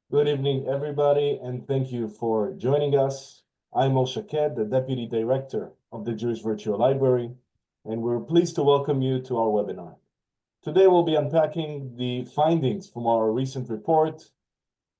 Good evening, everybody, and thank you for joining us. I'm Moshe Ked, the Deputy Director of the Jewish Virtual Library, and we're pleased to welcome you to our webinar. Today, we'll be unpacking the findings from our recent report,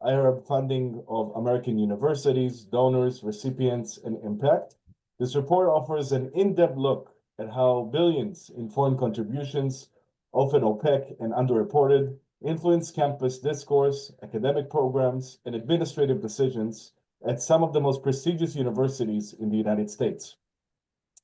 Arab Funding of American Universities, Donors, Recipients, and Impact. This report offers an in-depth look at how billions in foreign contributions, often opaque and underreported, influence campus discourse, academic programs, and administrative decisions at some of the most prestigious universities in the United States.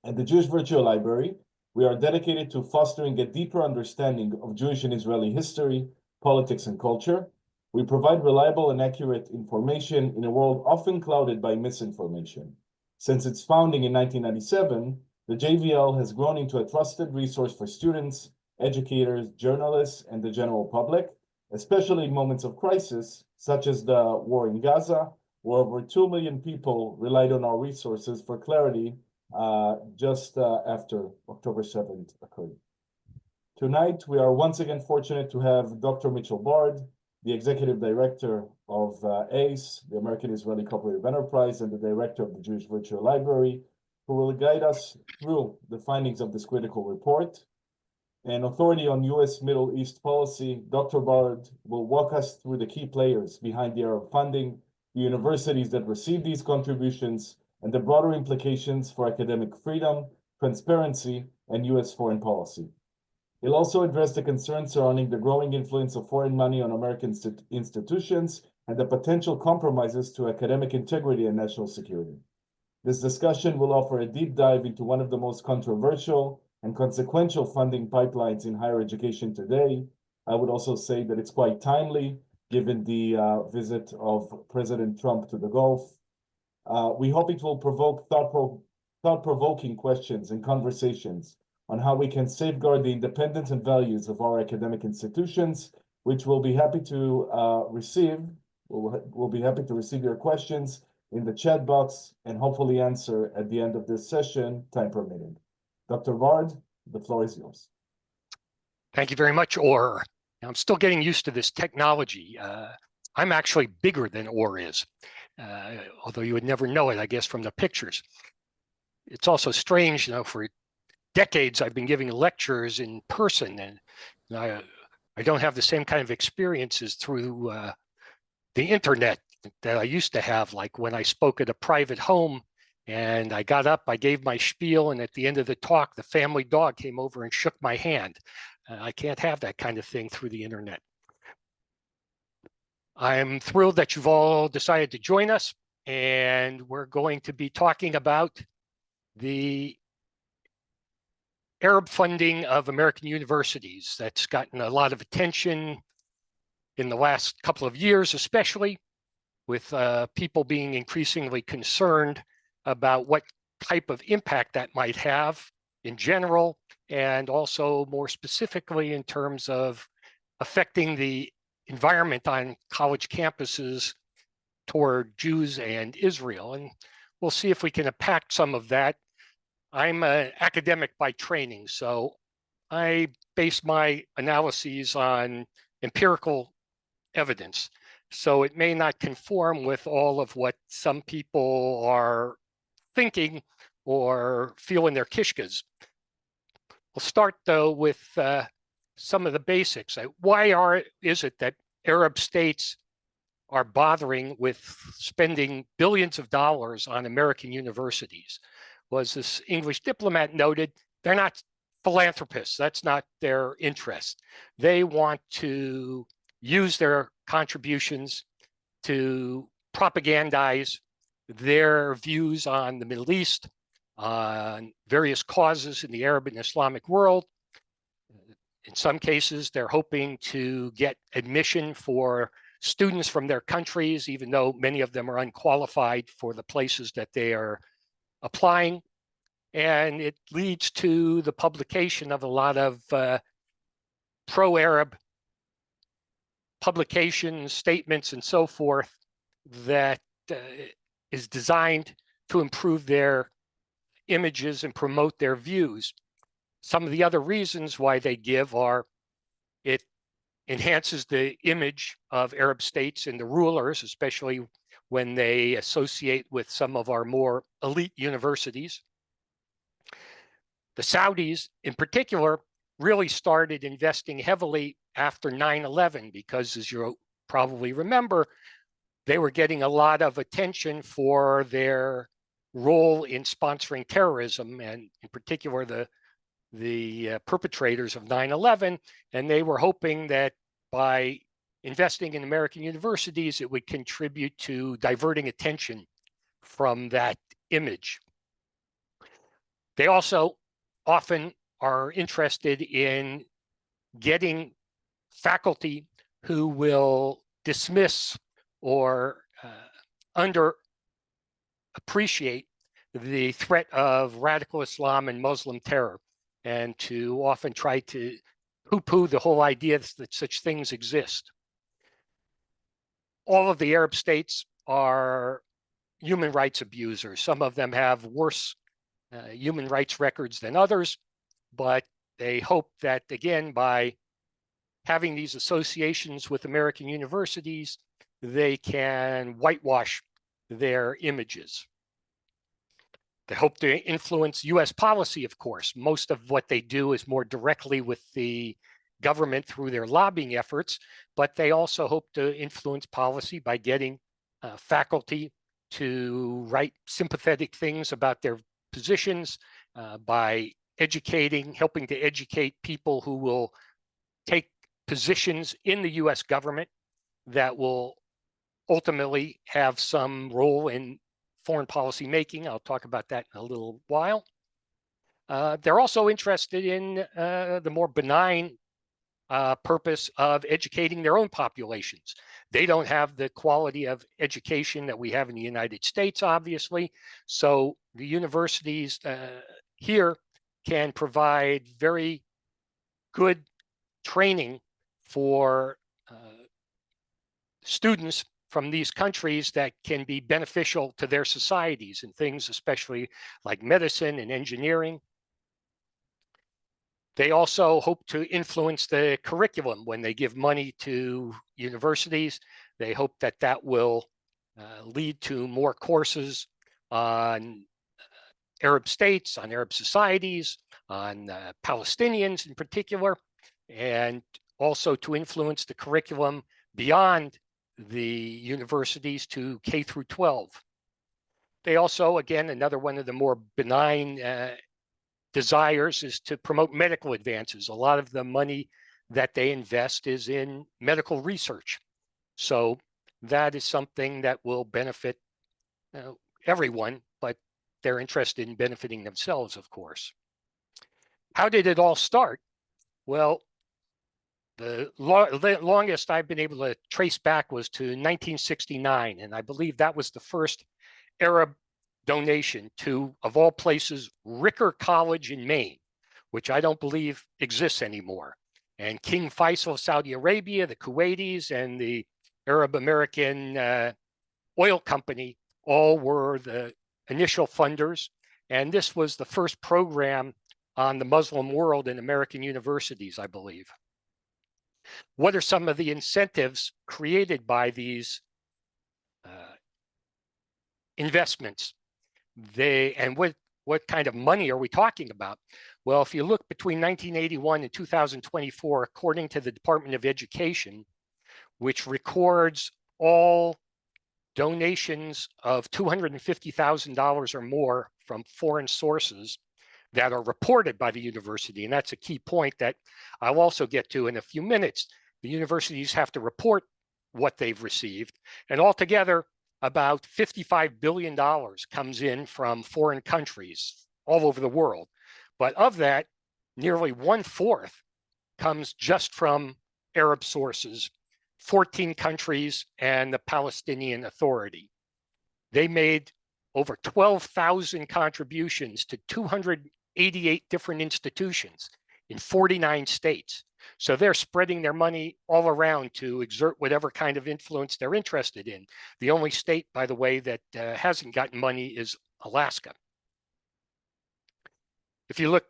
At the Jewish Virtual Library, we are dedicated to fostering a deeper understanding of Jewish and Israeli history, politics, and culture. We provide reliable and accurate information in a world often clouded by misinformation. Since its founding in 1997, the JVL has grown into a trusted resource for students, educators, journalists, and the general public, especially in moments of crisis, such as the war in Gaza, where over 2 million people relied on our resources for clarity just after October 7th occurred. Tonight, we are once again fortunate to have Dr. Mitchell Bard, the Executive Director of ACE, the American Israeli Cooperative Enterprise, and the Director of the Jewish Virtual Library, who will guide us through the findings of this critical report. An authority on U.S. Middle East policy, Dr. Bard will walk us through the key players behind the Arab funding, the universities that receive these contributions, and the broader implications for academic freedom, transparency, and U.S. foreign policy. He'll also address the concerns surrounding the growing influence of foreign money on American institutions and the potential compromises to academic integrity and national security. This discussion will offer a deep dive into one of the most controversial and consequential funding pipelines in higher education today. I would also say that it's quite timely, given the visit of President Trump to the Gulf. We hope it will provoke thought-provoking questions and conversations on how we can safeguard the independence and values of our academic institutions, which we'll be happy to receive. We'll be happy to receive your questions in the chat box and hopefully answer at the end of this session, time permitting. Dr. Bard, the floor is yours. Thank you very much, Or. I'm still getting used to this technology. I'm actually bigger than Or is, although you would never know it, I guess, from the pictures. It's also strange, for decades I've been giving lectures in person, and I don't have the same kind of experiences through the internet that I used to have, like when I spoke at a private home and I got up, I gave my spiel, and at the end of the talk, the family dog came over and shook my hand. I can't have that kind of thing through the internet. I'm thrilled that you've all decided to join us, and we're going to be talking about the Arab funding of American universities. That's gotten a lot of attention in the last couple of years, especially with people being increasingly concerned about what type of impact that might have in general, and also more specifically in terms of affecting the environment on college campuses toward Jews and Israel. And we'll see if we can unpack some of that. I'm an academic by training, so I base my analyses on empirical evidence. So it may not conform with all of what some people are thinking or feel in their kishkas. We'll start, though, with some of the basics. Why is it that Arab states are bothering with spending billions of dollars on American universities? Was this English diplomat noted, they're not philanthropists. That's not their interest. They want to use their contributions to propagandize their views on the Middle East, on various causes in the Arab and Islamic world. In some cases, they're hoping to get admission for students from their countries, even though many of them are unqualified for the places that they are applying. And it leads to the publication of a lot of pro-Arab publications, statements, and so forth that is designed to improve their images and promote their views. Some of the other reasons why they give are it enhances the image of Arab states and the rulers, especially when they associate with some of our more elite universities. The Saudis, in particular, really started investing heavily after 9/11 because, as you probably remember, they were getting a lot of attention for their role in sponsoring terrorism, and in particular, the perpetrators of 9/11, and they were hoping that by investing in American universities, it would contribute to diverting attention from that image. They also often are interested in getting faculty who will dismiss or underappreciate the threat of radical Islam and Muslim terror, and to often try to poo-poo the whole idea that such things exist. All of the Arab states are human rights abusers. Some of them have worse human rights records than others, but they hope that, again, by having these associations with American universities, they can whitewash their images. They hope to influence US policy, of course. Most of what they do is more directly with the government through their lobbying efforts, but they also hope to influence policy by getting faculty to write sympathetic things about their positions, by helping to educate people who will take positions in the US government that will ultimately have some role in foreign policy making. I'll talk about that in a little while. They're also interested in the more benign purpose of educating their own populations. They don't have the quality of education that we have in the United States, obviously. So the universities here can provide very good training for students from these countries that can be beneficial to their societies in things especially like medicine and engineering. They also hope to influence the curriculum when they give money to universities. They hope that that will lead to more courses on Arab states, on Arab societies, on Palestinians in particular, and also to influence the curriculum beyond the universities to K through 12. They also, again, another one of the more benign desires is to promote medical advances. A lot of the money that they invest is in medical research. So that is something that will benefit everyone, but they're interested in benefiting themselves, of course. How did it all start? Well, the longest I've been able to trace back was to 1969, and I believe that was the first Arab donation to, of all places, Ricker College in Maine, which I don't believe exists anymore. And King Faisal of Saudi Arabia, the Kuwaitis, and the Arab American Oil Company all were the initial funders. And this was the first program on the Muslim world in American universities, I believe. What are some of the incentives created by these investments? And what kind of money are we talking about? Well, if you look between 1981 and 2024, according to the Department of Education, which records all donations of $250,000 or more from foreign sources that are reported by the university, and that's a key point that I'll also get to in a few minutes. The universities have to report what they've received, and altogether, about $55 billion comes in from foreign countries all over the world. But of that, nearly 1/4 comes just from Arab sources, 14 countries and the Palestinian Authority. They made over 12,000 contributions to 288 different institutions in 49 states. So they're spreading their money all around to exert whatever kind of influence they're interested in. The only state, by the way, that hasn't gotten money is Alaska. If you look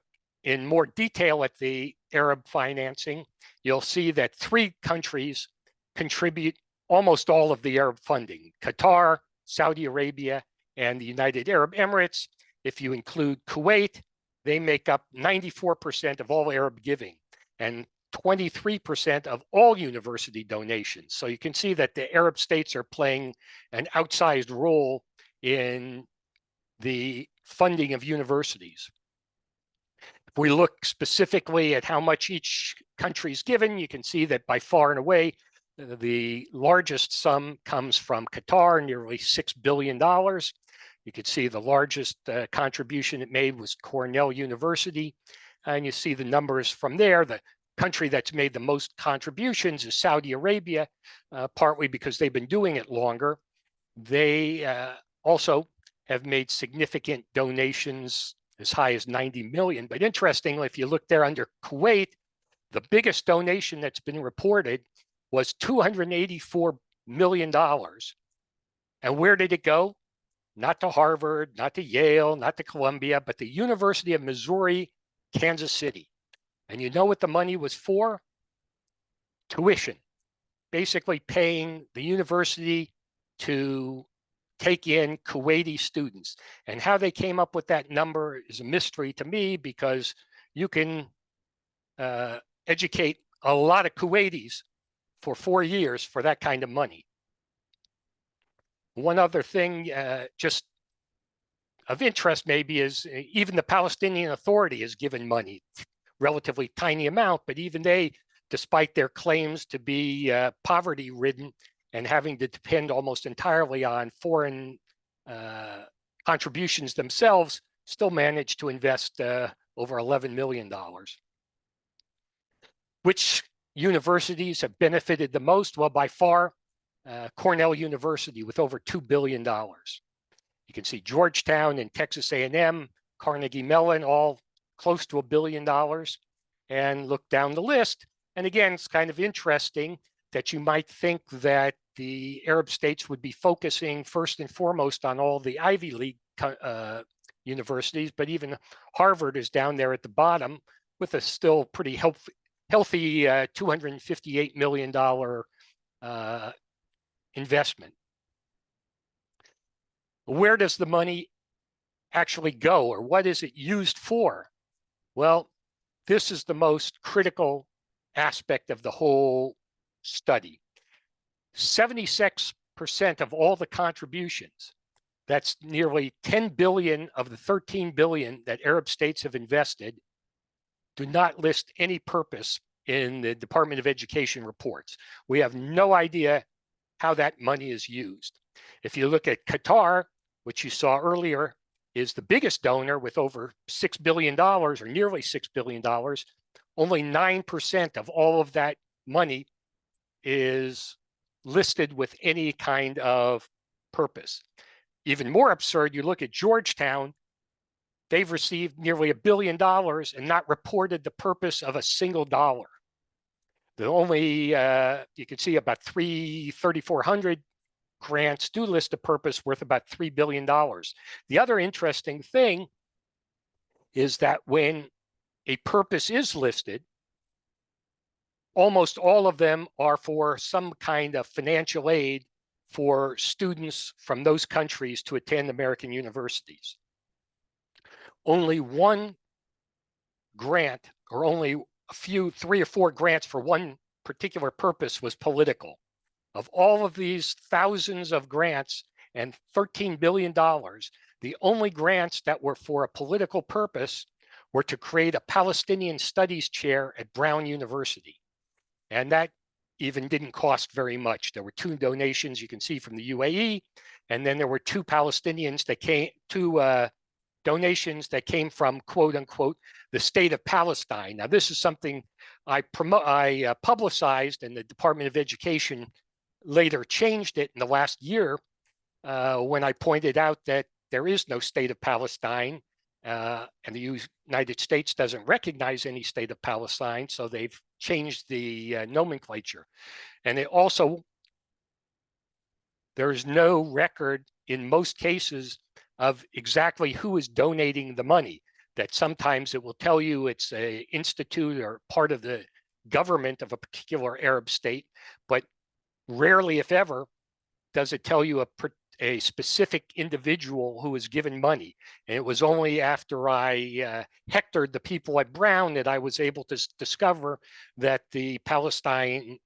in more detail at the Arab financing, you'll see that 3 countries contribute almost all of the Arab funding: Qatar, Saudi Arabia, and the United Arab Emirates. If you include Kuwait, they make up 94% of all Arab giving and 23% of all university donations. So you can see that the Arab states are playing an outsized role in the funding of universities. If we look specifically at how much each country is given, you can see that by far and away, the largest sum comes from Qatar, nearly $6 billion. You can see the largest contribution it made was Cornell University. And you see the numbers from there. The country that's made the most contributions is Saudi Arabia, partly because they've been doing it longer. They also have made significant donations as high as 90 million. But interestingly, if you look there under Kuwait, the biggest donation that's been reported was $284 million. And where did it go? Not to Harvard, not to Yale, not to Columbia, but the University of Missouri, Kansas City. And you know what the money was for? Tuition, basically paying the university to take in Kuwaiti students. And how they came up with that number is a mystery to me, because you can educate a lot of Kuwaitis for 4 years for that kind of money. One other thing just of interest maybe is even the Palestinian Authority has given money, relatively tiny amount, but even they, despite their claims to be poverty-ridden and having to depend almost entirely on foreign contributions themselves, still managed to invest over $11 million. Which universities have benefited the most? Well, by far, Cornell University with over $2 billion. You can see Georgetown and Texas A&M, Carnegie Mellon, all close to $1 billion. And look down the list. And again, it's kind of interesting that you might think that the Arab states would be focusing first and foremost on all the Ivy League universities, but even Harvard is down there at the bottom with a still pretty healthy $258 million investment. Where does the money actually go, or what is it used for? Well, this is the most critical aspect of the whole study. 76% of all the contributions, that's nearly 10 billion of the 13 billion that Arab states have invested, do not list any purpose in the Department of Education reports. We have no idea how that money is used. If you look at Qatar, which you saw earlier, is the biggest donor with over $6 billion or nearly $6 billion, only 9% of all of that money is listed with any kind of purpose. Even more absurd, you look at Georgetown, they've received nearly $1 billion and not reported the purpose of a single dollar. The only, you can see about 3,400 grants do list a purpose worth about $3 billion. The other interesting thing is that when a purpose is listed, almost all of them are for some kind of financial aid for students from those countries to attend American universities. Only one grant, or only a few, 3 or 4 grants for one particular purpose, was political. Of all of these thousands of grants and $13 billion, the only grants that were for a political purpose were to create a Palestinian studies chair at Brown University. And that even didn't cost very much. There were 2 donations you can see from the UAE, and then there were 2 Palestinians that came, 2 donations that came from, quote unquote, the state of Palestine. Now, this is something I publicized, and the Department of Education later changed it in the last year when I pointed out that there is no state of Palestine, and the United States doesn't recognize any state of Palestine, so they've changed the nomenclature. And it also, there's no record in most cases of exactly who is donating the money. that sometimes it will tell you it's a institute or part of the government of a particular Arab state, but rarely, if ever, does it tell you a specific individual who was given money. And it was only after I hectored the people at Brown that I was able to discover that the Palestine,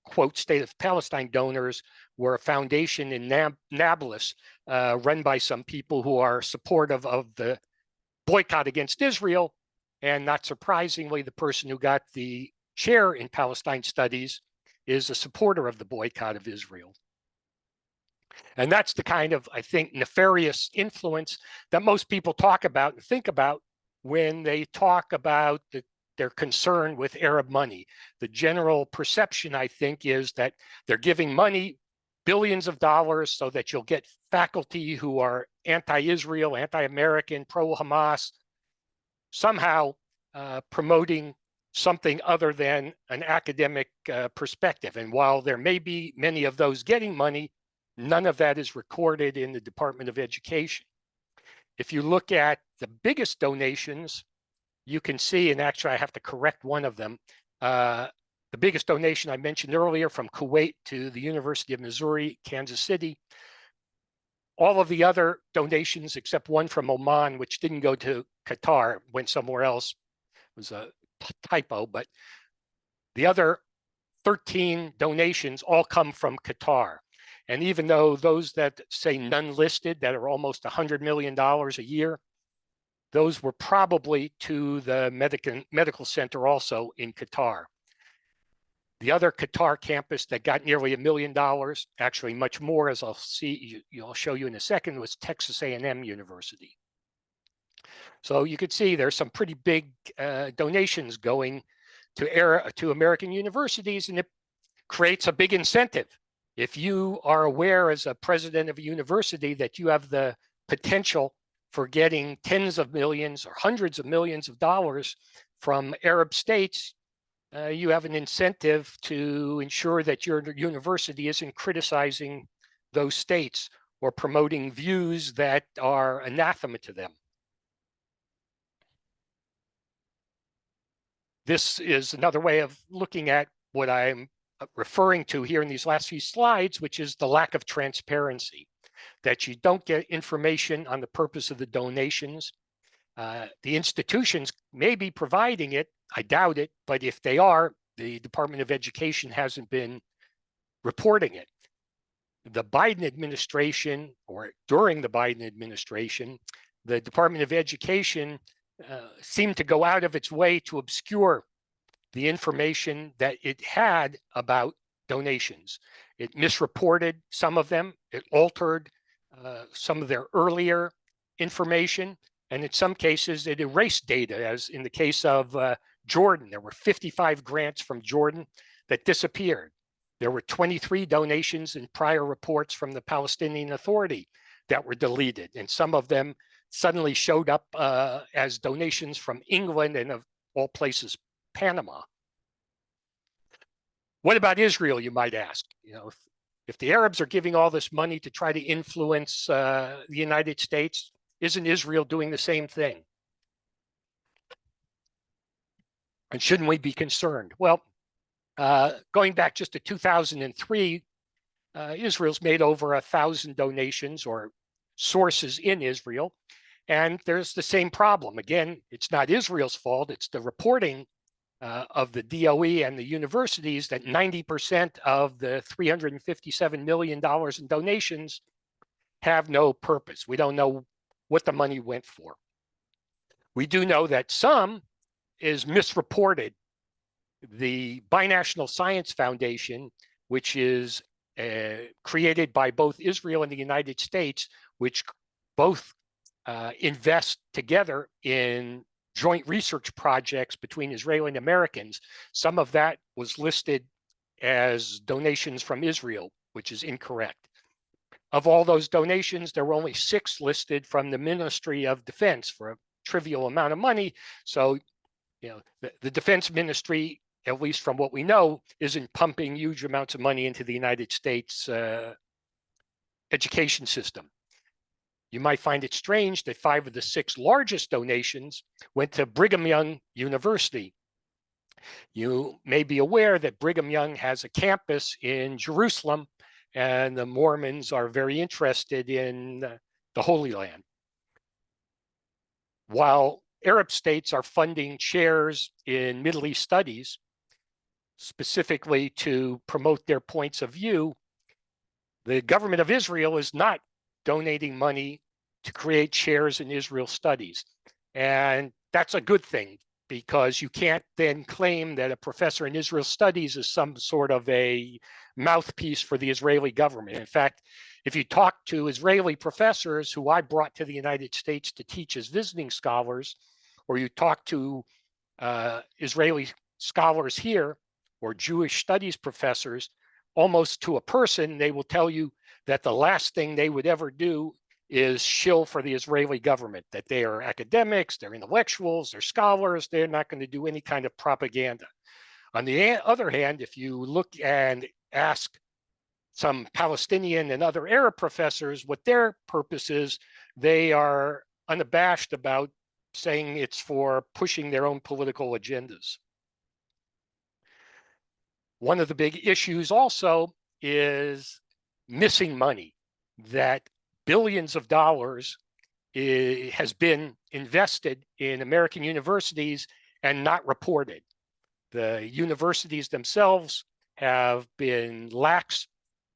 quote, State of Palestine donors were a foundation in Nablus run by some people who are supportive of the boycott against Israel. And not surprisingly, the person who got the chair in Palestine studies is a supporter of the boycott of Israel. And that's the kind of, I think, nefarious influence that most people talk about and think about when they talk about their concern with Arab money. The general perception, I think, is that they're giving money, billions of dollars, so that you'll get faculty who are anti-Israel, anti-American, pro-Hamas, somehow promoting something other than an academic perspective. And while there may be many of those getting money, none of that is recorded in the Department of Education. If you look at the biggest donations, you can see, and actually I have to correct one of them, the biggest donation I mentioned earlier from Kuwait to the University of Missouri, Kansas City. All of the other donations, except one from Oman, which didn't go to Qatar, went somewhere else. It was a typo, but the other 13 donations all come from Qatar. And even though those that say none listed, that are almost $100 million a year, those were probably to the medical center also in Qatar. The other Qatar campus that got nearly $1 million, actually much more, as I'll show you in a second, was Texas A&M University. So you could see there's some pretty big donations going to American universities, and it creates a big incentive. If you are aware as a president of a university that you have the potential for getting tens of millions or hundreds of millions of dollars from Arab states, you have an incentive to ensure that your university isn't criticizing those states or promoting views that are anathema to them. This is another way of looking at what I'm referring to here in these last few slides, which is the lack of transparency, that you don't get information on the purpose of the donations. The institutions may be providing it, I doubt it, but if they are, the Department of Education hasn't been reporting it. The Biden administration, or during the Biden administration, the Department of Education seemed to go out of its way to obscure the information that it had about donations. It misreported some of them. It altered some of their earlier information. And in some cases, it erased data, as in the case of Jordan. There were 55 grants from Jordan that disappeared. There were 23 donations in prior reports from the Palestinian Authority that were deleted. And some of them suddenly showed up as donations from England and, of all places, Panama. What about Israel, you might ask? You know, if the Arabs are giving all this money to try to influence the United States, isn't Israel doing the same thing? And shouldn't we be concerned? Well, going back just to 2003, Israel's made over 1,000 donations or sources in Israel. And there's the same problem. Again, it's not Israel's fault. It's the reporting of the DOE and the universities that 90% of the $357 million in donations have no purpose. We don't know what the money went for. We do know that some is misreported. The Binational Science Foundation, which is created by both Israel and the United States, which both invest together in joint research projects between Israeli and Americans. Some of that was listed as donations from Israel, which is incorrect. Of all those donations, there were only 6 listed from the Ministry of Defense for a trivial amount of money. So, you know, the Defense Ministry, at least from what we know, isn't pumping huge amounts of money into the United States education system. You might find it strange that 5 of the 6 largest donations went to Brigham Young University. You may be aware that Brigham Young has a campus in Jerusalem, and the Mormons are very interested in the Holy Land. While Arab states are funding chairs in Middle East studies, specifically to promote their points of view, the government of Israel is not donating money to create chairs in Israel studies. And that's a good thing, because you can't then claim that a professor in Israel studies is some sort of a mouthpiece for the Israeli government. In fact, if you talk to Israeli professors who I brought to the United States to teach as visiting scholars, or you talk to Israeli scholars here, or Jewish studies professors, almost to a person, they will tell you that the last thing they would ever do is shill for the Israeli government, that they are academics, they're intellectuals, they're scholars, they're not going to do any kind of propaganda. On the other hand, if you look and ask some Palestinian and other Arab professors what their purpose is, they are unabashed about saying it's for pushing their own political agendas. One of the big issues also is missing money, that billions of dollars has been invested in American universities and not reported. The universities themselves have been lax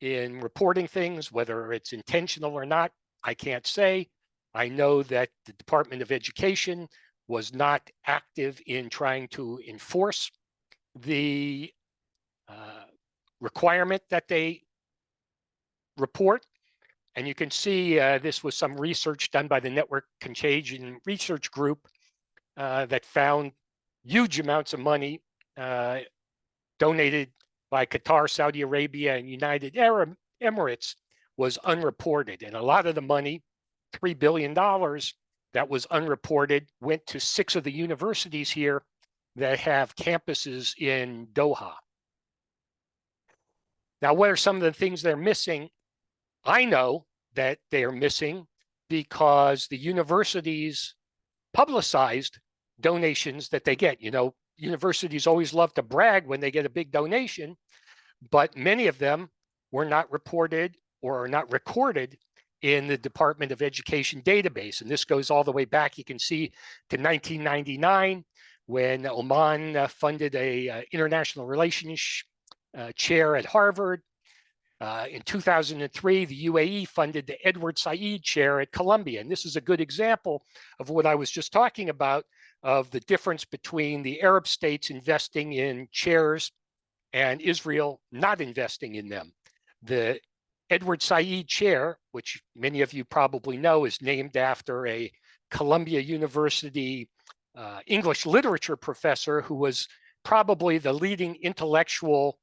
in reporting things, whether it's intentional or not, I can't say. I know that the Department of Education was not active in trying to enforce the requirement that they report. And you can see this was some research done by the Network Contagion Research Group that found huge amounts of money donated by Qatar, Saudi Arabia, and United Arab Emirates was unreported. And a lot of the money, $3 billion, that was unreported went to 6 of the universities here that have campuses in Doha. Now, what are some of the things they're missing? I know that they are missing because the universities publicized donations that they get. You know, universities always love to brag when they get a big donation, but many of them were not reported or are not recorded in the Department of Education database. And this goes all the way back, you can see, to 1999, when Oman funded a international relations chair at Harvard. In 2003, the UAE funded the Edward Said Chair at Columbia. And this is a good example of what I was just talking about, of the difference between the Arab states investing in chairs and Israel not investing in them. The Edward Said Chair, which many of you probably know, is named after a Columbia University English literature professor who was probably the leading intellectual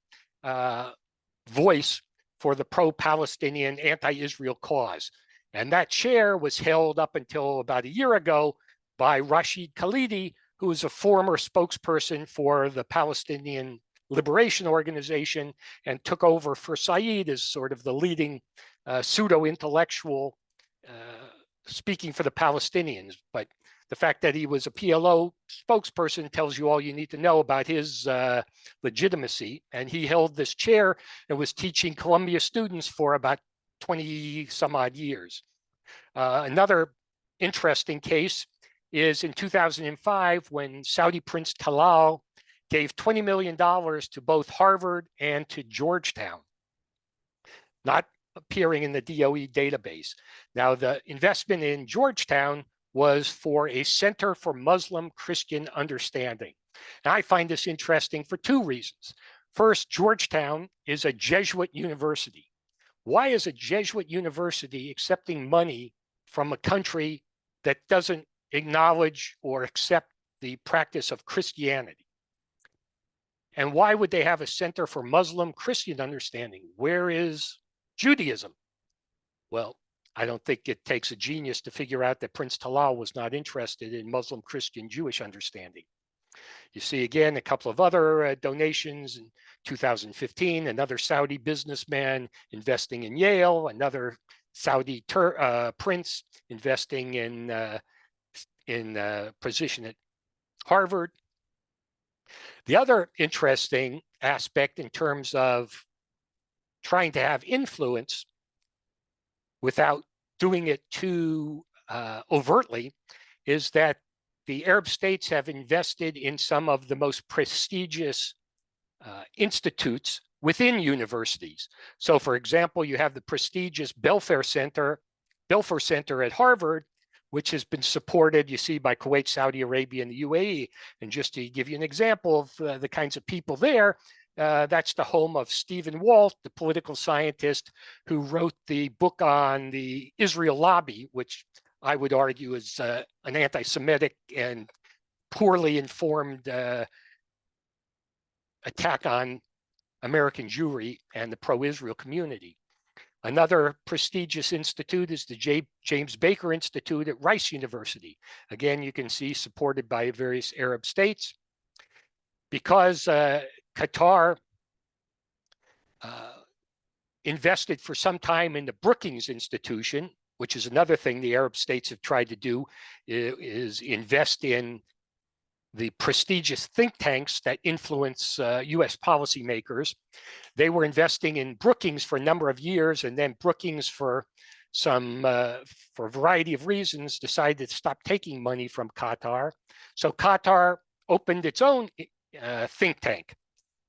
voice for the pro-Palestinian, anti-Israel cause. And that chair was held up until about a year ago by Rashid Khalidi, who is a former spokesperson for the Palestinian Liberation Organization and took over for Said as sort of the leading pseudo-intellectual speaking for the Palestinians. But the fact that he was a PLO spokesperson tells you all you need to know about his legitimacy. And he held this chair and was teaching Columbia students for about 20 some odd years. Another interesting case is in 2005 when Saudi Prince Talal gave $20 million to both Harvard and to Georgetown, not appearing in the DOE database. Now, the investment in Georgetown was for a Center for Muslim Christian Understanding. And I find this interesting for 2 reasons. First, Georgetown is a Jesuit university. Why is a Jesuit university accepting money from a country that doesn't acknowledge or accept the practice of Christianity? And why would they have a Center for Muslim Christian Understanding? Where is Judaism? Well, I don't think it takes a genius to figure out that Prince Talal was not interested in Muslim Christian Jewish understanding. You see, again, a couple of other donations in 2015, another Saudi businessman investing in Yale, another Saudi prince investing in position at Harvard. The other interesting aspect in terms of trying to have influence without doing it too overtly is that the Arab states have invested in some of the most prestigious institutes within universities. So, for example, you have the prestigious Belfer Center at Harvard, which has been supported, you see, by Kuwait, Saudi Arabia, and the UAE. And just to give you an example of the kinds of people there, that's the home of Stephen Walt, the political scientist who wrote the book on the Israel lobby, which I would argue is an anti-Semitic and poorly informed attack on American Jewry and the pro-Israel community. Another prestigious institute is the James Baker Institute at Rice University. Again, you can see supported by various Arab states. Because Qatar invested for some time in the Brookings Institution, which is another thing the Arab states have tried to do, is invest in the prestigious think tanks that influence US policymakers. They were investing in Brookings for a number of years, and then Brookings, for a variety of reasons, decided to stop taking money from Qatar. So Qatar opened its own think tank,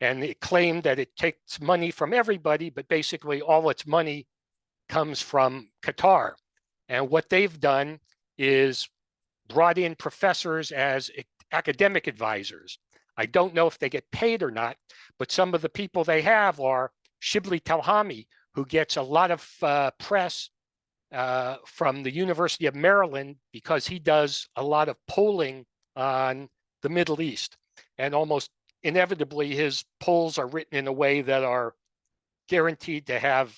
and it claimed that it takes money from everybody, but basically all its money comes from Qatar. And what they've done is brought in professors as academic advisors. I don't know if they get paid or not, but some of the people they have are Shibli Telhami, who gets a lot of press from the University of Maryland because he does a lot of polling on the Middle East. And almost inevitably, his polls are written in a way that are guaranteed to have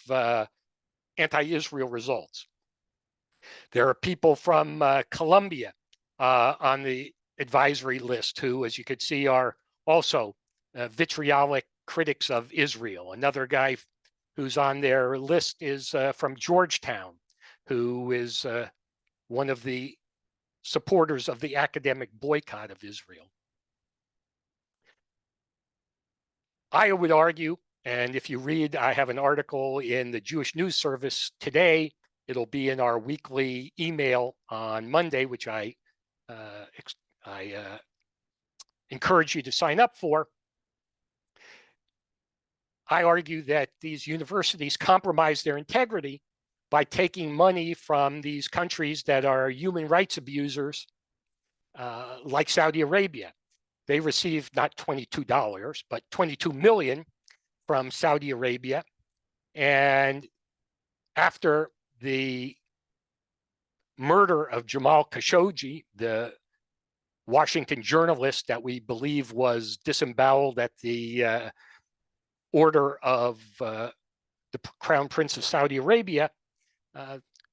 anti-Israel results. There are people from Colombia on the advisory list who, as you could see, are also vitriolic critics of Israel. Another guy who's on their list is from Georgetown, who is one of the supporters of the academic boycott of Israel. I would argue, and if you read, I have an article in the Jewish News Service today. It'll be in our weekly email on Monday, which I encourage you to sign up for. I argue that these universities compromise their integrity by taking money from these countries that are human rights abusers, like Saudi Arabia. They received not $22, but $22 million from Saudi Arabia. And after the murder of Jamal Khashoggi, the Washington journalist that we believe was disemboweled at the order of the Crown Prince of Saudi Arabia,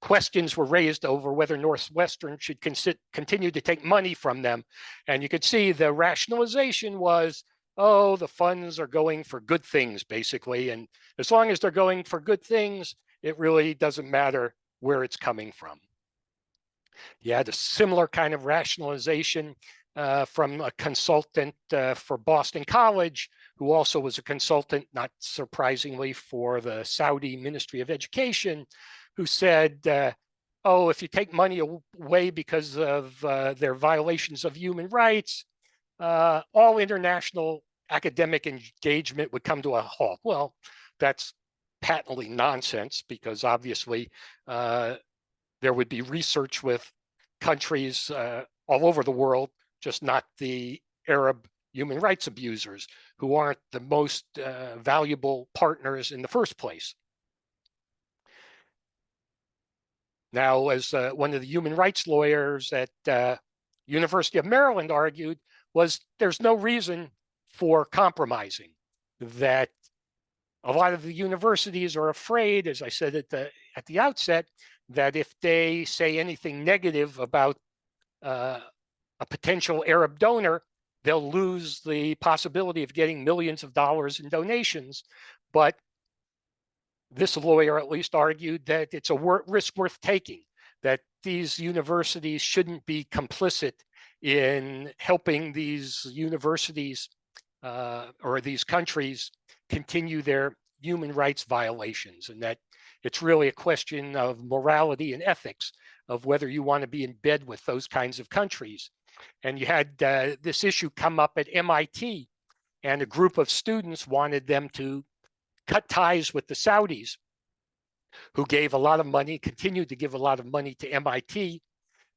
questions were raised over whether Northwestern should continue to take money from them. And you could see the rationalization was, oh, the funds are going for good things, basically. And as long as they're going for good things, it really doesn't matter where it's coming from. You had a similar kind of rationalization from a consultant for Boston College, who also was a consultant, not surprisingly, for the Saudi Ministry of Education, who said, oh, if you take money away because of their violations of human rights, all international academic engagement would come to a halt. Well, that's patently nonsense, because obviously there would be research with countries all over the world, just not the Arab human rights abusers, who aren't the most valuable partners in the first place. Now, as one of the human rights lawyers at University of Maryland argued, was there's no reason for compromising. That a lot of the universities are afraid, as I said at the outset, that if they say anything negative about a potential Arab donor, they'll lose the possibility of getting millions of dollars in donations. But this lawyer at least argued that it's a risk worth taking, that these universities shouldn't be complicit in helping these universities or these countries continue their human rights violations, and that it's really a question of morality and ethics of whether you want to be in bed with those kinds of countries. And you had this issue come up at MIT, and a group of students wanted them to cut ties with the Saudis, who gave a lot of money, continued to give a lot of money to MIT.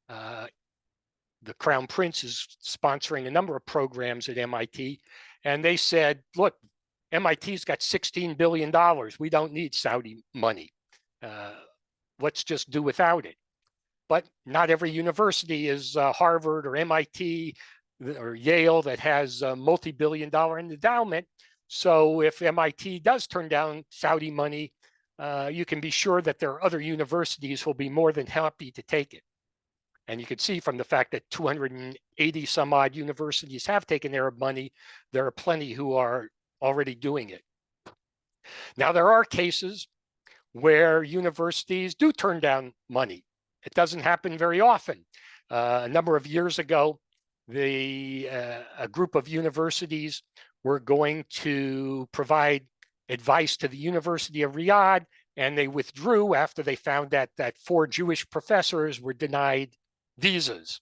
The Crown Prince is sponsoring a number of programs at MIT. And they said, look, MIT's got $16 billion. We don't need Saudi money. Let's just do without it. But not every university is Harvard or MIT or Yale that has a multi-billion-dollar endowment. So if MIT does turn down Saudi money, you can be sure that there are other universities who will be more than happy to take it. And you can see from the fact that 280 some odd universities have taken Arab money, there are plenty who are already doing it. Now, there are cases where universities do turn down money. It doesn't happen very often. A number of years ago, a group of universities were going to provide advice to the University of Riyadh, and they withdrew after they found that 4 Jewish professors were denied visas.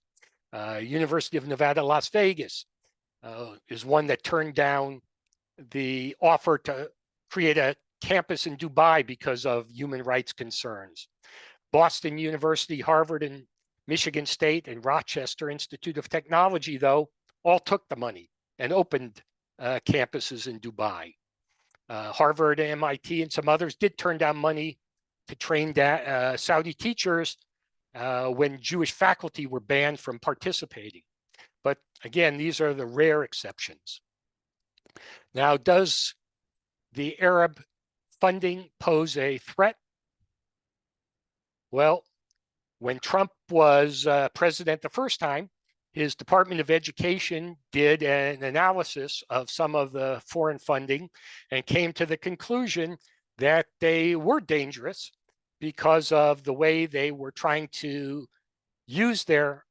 University of Nevada, Las Vegas is one that turned down the offer to create a campus in Dubai because of human rights concerns. Boston University, Harvard, and Michigan State and Rochester Institute of Technology, though, all took the money and opened campuses in Dubai. Harvard, MIT, and some others did turn down money to train Saudi teachers when Jewish faculty were banned from participating. But again, these are the rare exceptions. Now, does the Arab funding pose a threat? Well, when Trump was president the first time, his Department of Education did an analysis of some of the foreign funding and came to the conclusion that they were dangerous because of the way they were trying to use their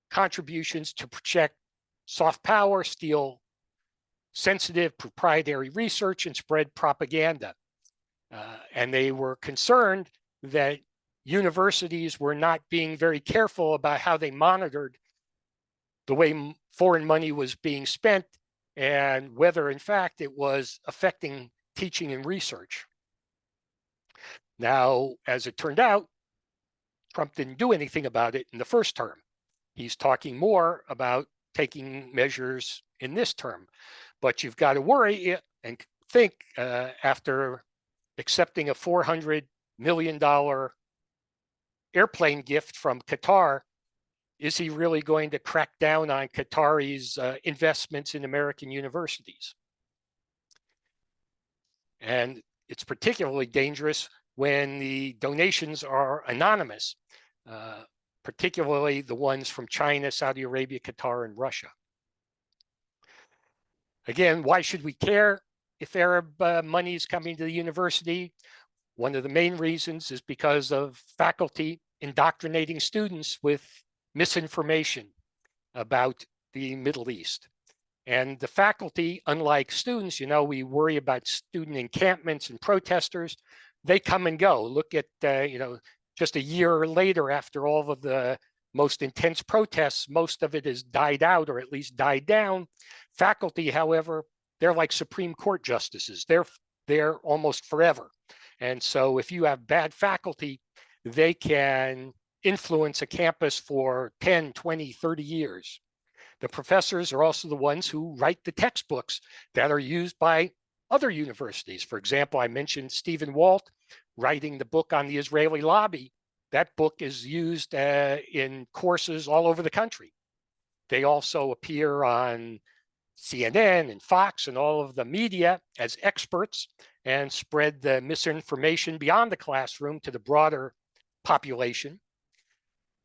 contributions to protect soft power, steal sensitive proprietary research, and spread propaganda. And they were concerned that universities were not being very careful about how they monitored the way foreign money was being spent and whether, in fact, it was affecting teaching and research. Now, as it turned out, Trump didn't do anything about it in the first term. He's talking more about taking measures in this term. But you've got to worry and think after accepting a $400 million airplane gift from Qatar, is he really going to crack down on Qataris' investments in American universities? And it's particularly dangerous when the donations are anonymous, particularly the ones from China, Saudi Arabia, Qatar, and Russia. Again, why should we care if Arab money is coming to the university? One of the main reasons is because of faculty indoctrinating students with misinformation about the Middle East. And the faculty, unlike students, we worry about student encampments and protesters. They come and go. Look at, just a year later, after all of the most intense protests, most of it has died out or at least died down. Faculty, however, they're like Supreme Court justices. They're almost forever. And so if you have bad faculty, they can influence a campus for 10, 20, 30 years. The professors are also the ones who write the textbooks that are used by other universities. For example, I mentioned Stephen Walt writing the book on the Israeli lobby. That book is used in courses all over the country. They also appear on CNN and Fox and all of the media as experts and spread the misinformation beyond the classroom to the broader population.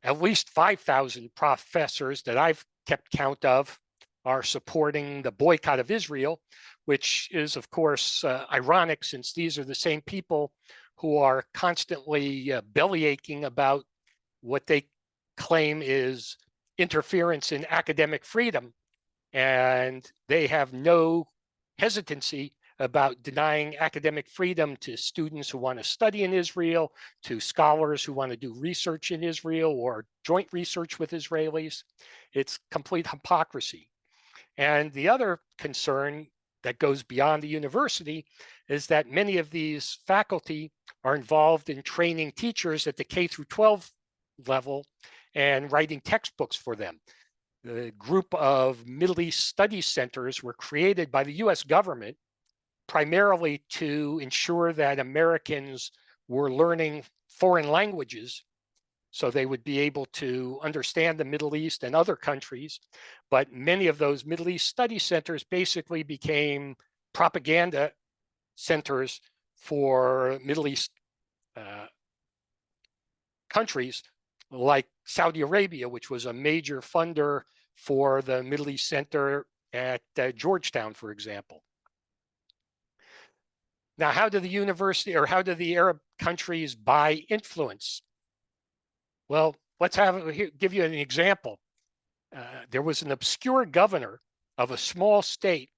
At least 5,000 professors that I've kept count of are supporting the boycott of Israel, which is, of course, ironic, since these are the same people who are constantly belly aching about what they claim is interference in academic freedom. And they have no hesitancy about denying academic freedom to students who want to study in Israel, to scholars who want to do research in Israel or joint research with Israelis. It's complete hypocrisy. And the other concern that goes beyond the university is that many of these faculty are involved in training teachers at the K through 12 level and writing textbooks for them. The group of Middle East study centers were created by the US government primarily to ensure that Americans were learning foreign languages so they would be able to understand the Middle East and other countries. But many of those Middle East study centers basically became propaganda centers for Middle East countries like Saudi Arabia, which was a major funder for the Middle East Center at Georgetown, for example. Now, how do the university or how do the Arab countries buy influence? Well, let's give you an example. There was an obscure governor of a small state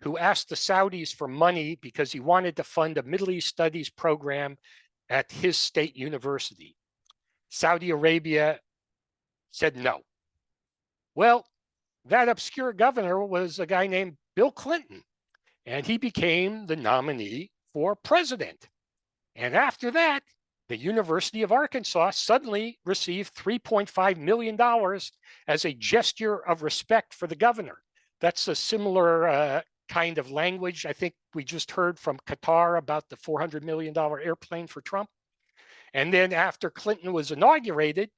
who asked the Saudis for money because he wanted to fund a Middle East studies program at his state university. Saudi Arabia said no. Well, that obscure governor was a guy named Bill Clinton, and he became the nominee for president. And after that, the University of Arkansas suddenly received $3.5 million as a gesture of respect for the governor. That's a similar kind of language. I think we just heard from Qatar about the $400 million airplane for Trump. And then after Clinton was inaugurated,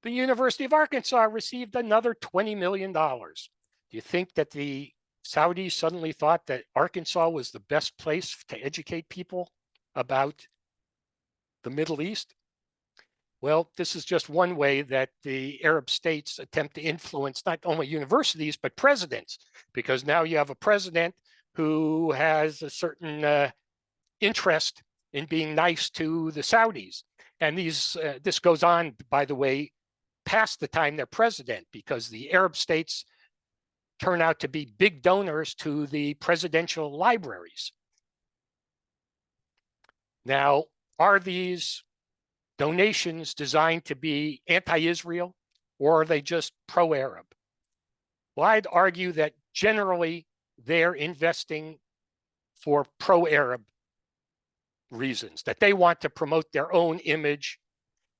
the University of Arkansas received another $20 million. Do you think that the Saudis suddenly thought that Arkansas was the best place to educate people about the Middle East? Well, this is just one way that the Arab states attempt to influence not only universities, but presidents, because now you have a president who has a certain interest in being nice to the Saudis. And this goes on, by the way, past the time they're president, because the Arab states turn out to be big donors to the presidential libraries. Now, are these donations designed to be anti-Israel, or are they just pro-Arab? Well, I'd argue that generally they're investing for pro-Arab reasons, that they want to promote their own image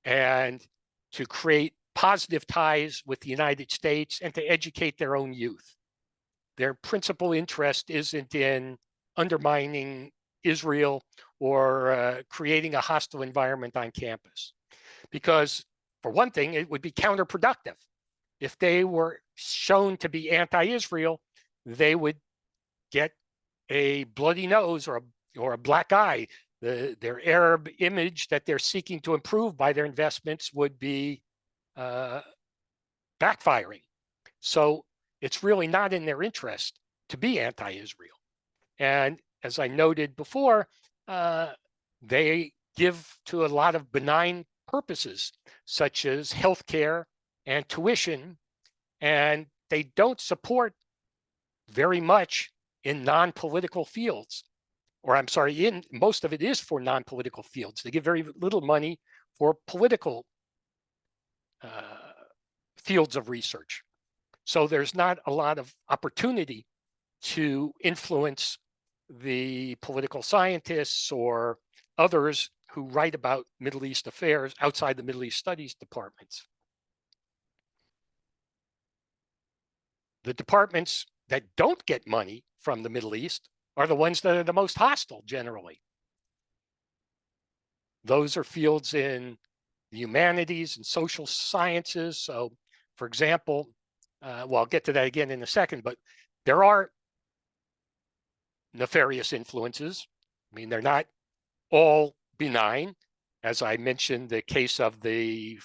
and to create positive ties with the United States and to educate their own youth. Their principal interest isn't in undermining Israel or creating a hostile environment on campus. Because for one thing, it would be counterproductive. If they were shown to be anti-Israel, they would get a bloody nose or a black eye. Their Arab image that they're seeking to improve by their investments would be backfiring. So it's really not in their interest to be anti-Israel. And as I noted before, they give to a lot of benign purposes, such as healthcare and tuition, and they don't support very much in non-political fields. Or I'm sorry, most of it is for non-political fields. They give very little money for political fields of research. So there's not a lot of opportunity to influence the political scientists or others who write about Middle East affairs outside the Middle East studies departments. The departments that don't get money from the Middle East are the ones that are the most hostile generally. Those are fields in the humanities and social sciences. So, for example, well, I'll get to that again in a second, but there are nefarious influences. I mean, they're not all benign. As I mentioned, the case of the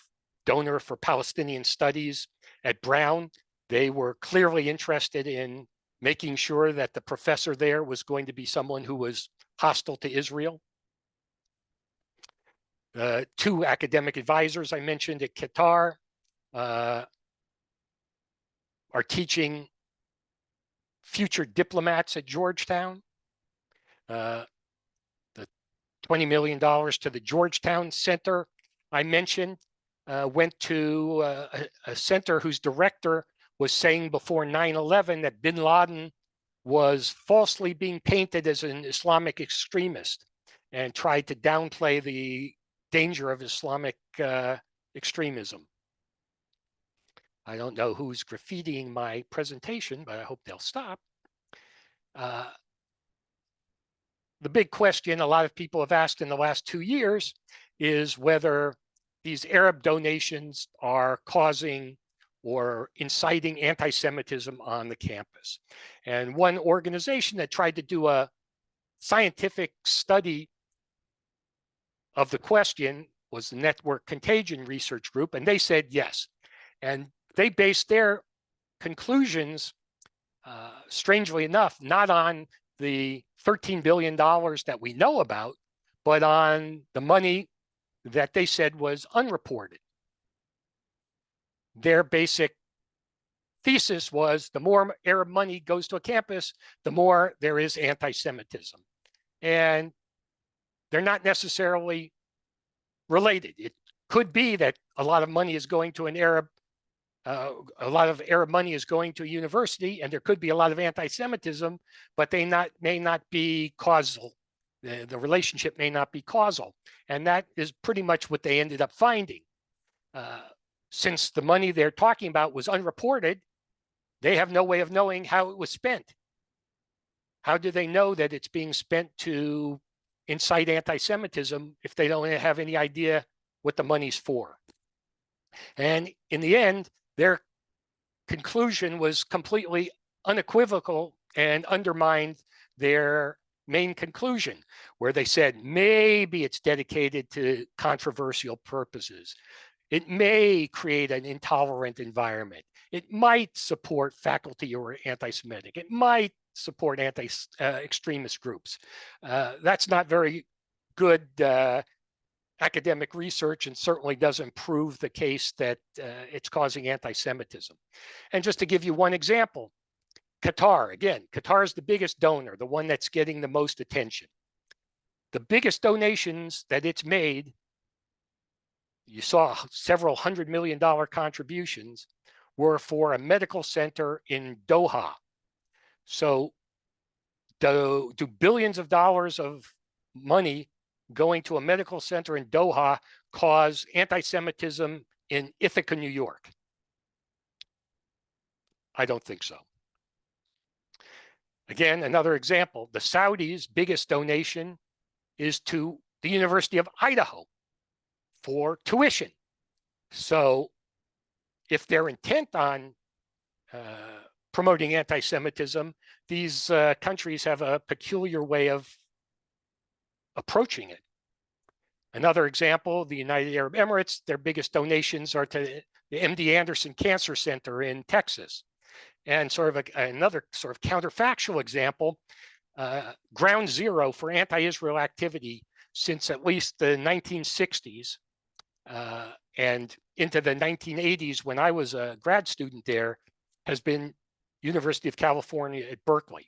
donor for Palestinian studies at Brown, They were clearly interested in making sure that the professor there was going to be someone who was hostile to Israel. Two academic advisors I mentioned at Qatar are teaching future diplomats at Georgetown. The $20 million to the Georgetown Center I mentioned went to a center whose director was saying before 9/11 that bin Laden was falsely being painted as an Islamic extremist and tried to downplay the danger of Islamic extremism. I don't know who's graffitiing my presentation, but I hope they'll stop. The big question a lot of people have asked in the last 2 years is whether these Arab donations are causing or inciting anti-Semitism on the campus. And one organization that tried to do a scientific study of the question was the Network Contagion Research Group, and they said yes. And they based their conclusions, strangely enough, not on the $13 billion that we know about, but on the money that they said was unreported. Their basic thesis was the more Arab money goes to a campus, the more there is anti-Semitism. And they're not necessarily related. It could be that a lot of money is going to a lot of Arab money is going to a university, and there could be a lot of anti-Semitism, but they may not be causal. The relationship may not be causal. And that is pretty much what they ended up finding. Since the money they're talking about was unreported, they have no way of knowing how it was spent. How do they know that it's being spent to incite anti-Semitism if they don't have any idea what the money's for? And in the end, their conclusion was completely unequivocal and undermined their main conclusion, where they said maybe it's dedicated to controversial purposes. It may create an intolerant environment. It might support faculty who are anti-Semitic. It might support anti-extremist groups. That's not very good academic research, and certainly doesn't prove the case that it's causing anti-Semitism. And just to give you one example, Qatar, again, Qatar is the biggest donor, the one that's getting the most attention. The biggest donations that it's made, you saw several $100 million contributions, were for a medical center in Doha. So do billions of dollars of money going to a medical center in Doha cause anti-Semitism in Ithaca, New York? I don't think so. Again, another example, the Saudis' biggest donation is to the University of Idaho for tuition. So if they're intent on promoting anti-Semitism, these countries have a peculiar way of approaching it. Another example, the United Arab Emirates, their biggest donations are to the MD Anderson Cancer Center in Texas. And sort of another sort of counterfactual example, ground zero for anti-Israel activity since at least the 1960s and into the 1980s when I was a grad student there has been University of California at Berkeley.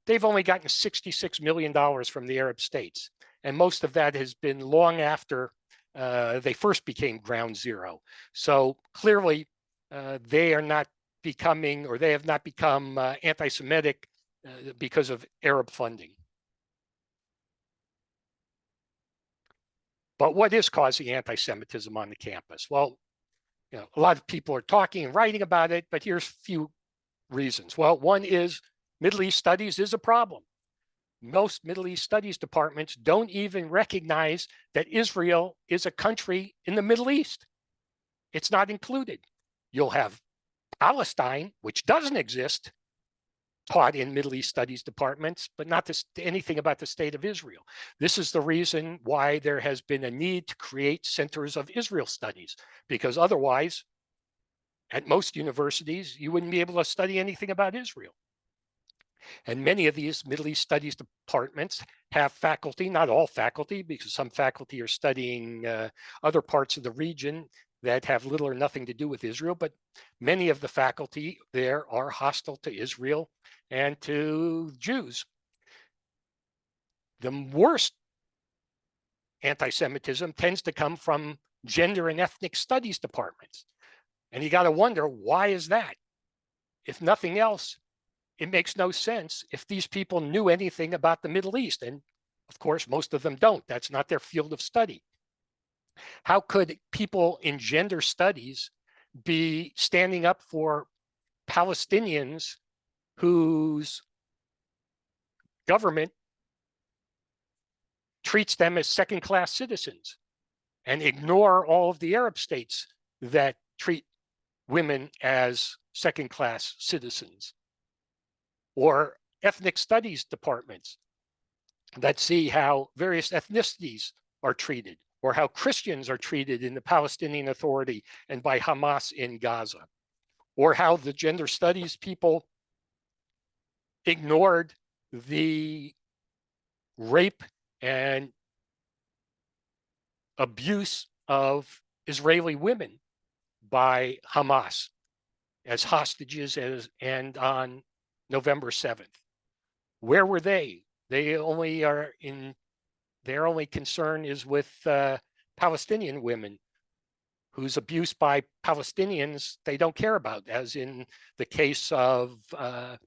They've only gotten $66 million from the Arab states. And most of that has been long after they first became ground zero. So clearly they are not becoming, or they have not become anti-Semitic because of Arab funding. But what is causing anti-Semitism on the campus? Well, you know, a lot of people are talking and writing about it, but here's a few reasons. Well, one is Middle East studies is a problem. Most Middle East studies departments don't even recognize that Israel is a country in the Middle East. It's not included. You'll have Palestine, which doesn't exist, taught in Middle East studies departments, but not anything about the state of Israel. This is the reason why there has been a need to create centers of Israel studies, because otherwise at most universities, you wouldn't be able to study anything about Israel. And many of these Middle East studies departments have faculty, not all faculty, because some faculty are studying other parts of the region that have little or nothing to do with Israel, but many of the faculty there are hostile to Israel and to Jews. The worst anti-Semitism tends to come from gender and ethnic studies departments. And you got to wonder, why is that? If nothing else, it makes no sense if these people knew anything about the Middle East. And of course, most of them don't. That's not their field of study. How could people in gender studies be standing up for Palestinians whose government treats them as second-class citizens and ignore all of the Arab states that treat women as second-class citizens? Or ethnic studies departments that see how various ethnicities are treated, or how Christians are treated in the Palestinian Authority and by Hamas in Gaza, or how the gender studies people ignored the rape and abuse of Israeli women by Hamas as hostages and on November 7th. Where were they? They only are in, their only concern is with Palestinian women whose abuse by Palestinians they don't care about, as in the case of the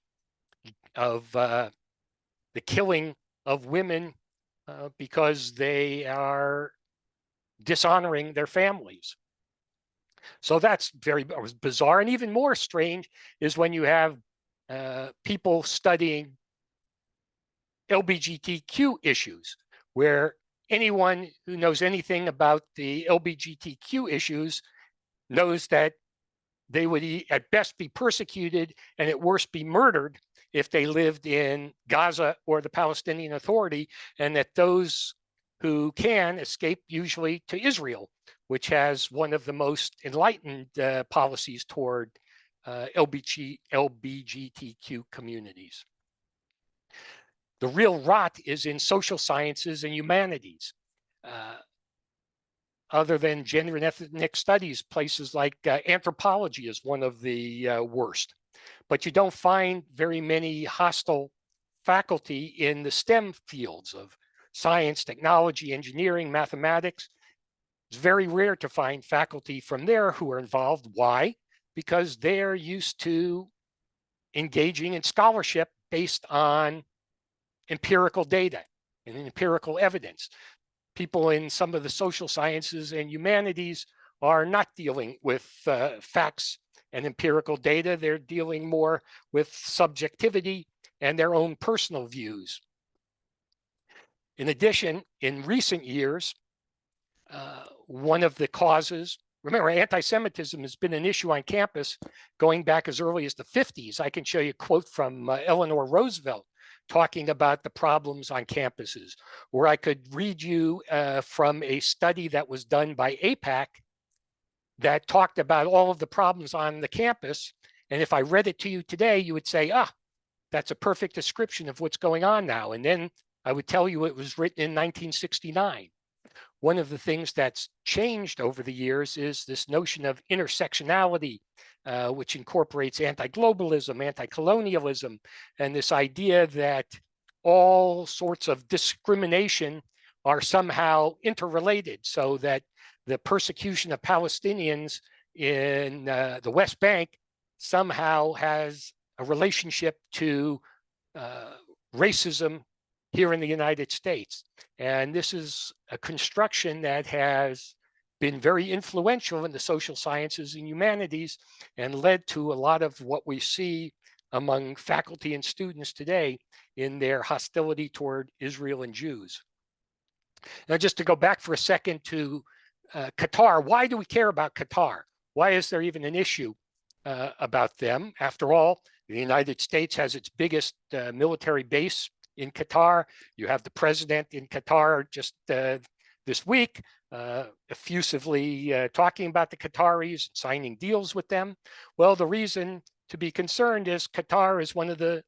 killing of women because they are dishonoring their families. So that's very bizarre. And even more strange is when you have people studying LGBTQ issues, where anyone who knows anything about the LGBTQ issues knows that they would at best be persecuted and at worst be murdered if they lived in Gaza or the Palestinian Authority, and that those who can escape usually to Israel, which has one of the most enlightened policies toward LGBTQ communities. The real rot is in social sciences and humanities. Other than gender and ethnic studies, places like anthropology is one of the worst. But you don't find very many hostile faculty in the STEM fields of science, technology, engineering, mathematics. It's very rare to find faculty from there who are involved. Why? Because they're used to engaging in scholarship based on empirical data and empirical evidence. People in some of the social sciences and humanities are not dealing with facts and empirical data. They're dealing more with subjectivity and their own personal views. In addition, in recent years, one of the causes, remember, anti-Semitism has been an issue on campus going back as early as the 50s. I can show you a quote from Eleanor Roosevelt talking about the problems on campuses, or I could read you from a study that was done by APAC that talked about all of the problems on the campus. And if I read it to you today, you would say, that's a perfect description of what's going on now. And then I would tell you it was written in 1969. One of the things that's changed over the years is this notion of intersectionality, which incorporates anti-globalism, anti-colonialism, and this idea that all sorts of discrimination are somehow interrelated, so that the persecution of Palestinians in the West Bank somehow has a relationship to racism here in the United States. And this is a construction that has been very influential in the social sciences and humanities and led to a lot of what we see among faculty and students today in their hostility toward Israel and Jews. Now, just to go back for a second to Qatar, why do we care about Qatar? Why is there even an issue about them? After all, the United States has its biggest military base in Qatar. You have the president in Qatar just this week effusively talking about the Qataris, signing deals with them. Well, the reason to be concerned is Qatar is one of the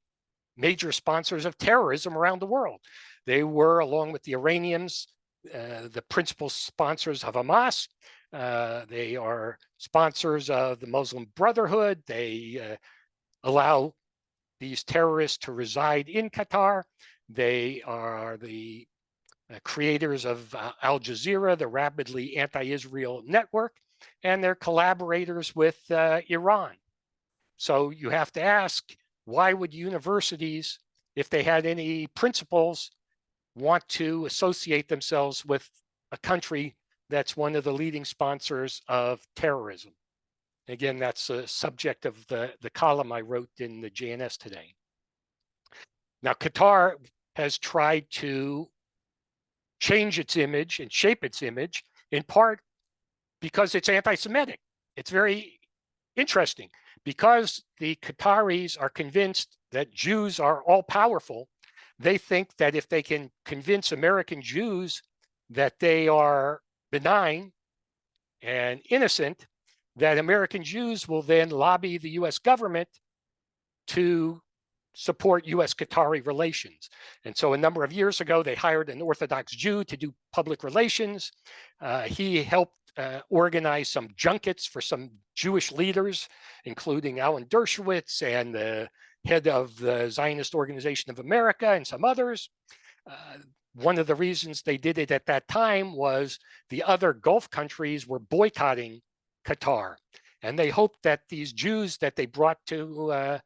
major sponsors of terrorism around the world. They were, along with the Iranians, the principal sponsors of Hamas. They are sponsors of the Muslim Brotherhood. They allow these terrorists to reside in Qatar. They are the creators of Al Jazeera, the rapidly anti-Israel network, and they're collaborators with Iran. So you have to ask, why would universities, if they had any principles, want to associate themselves with a country that's one of the leading sponsors of terrorism? Again, that's a subject of the column I wrote in the JNS today. Now, Qatar has tried to change its image and shape its image, in part because it's anti-Semitic. It's very interesting. Because the Qataris are convinced that Jews are all powerful, they think that if they can convince American Jews that they are benign and innocent, that American Jews will then lobby the US government to support US-Qatari relations. And so a number of years ago, they hired an Orthodox Jew to do public relations. He helped organize some junkets for some Jewish leaders, including Alan Dershowitz and the head of the Zionist Organization of America and some others. One of the reasons they did it at that time was the other Gulf countries were boycotting Qatar. And they hoped that these Jews that they brought to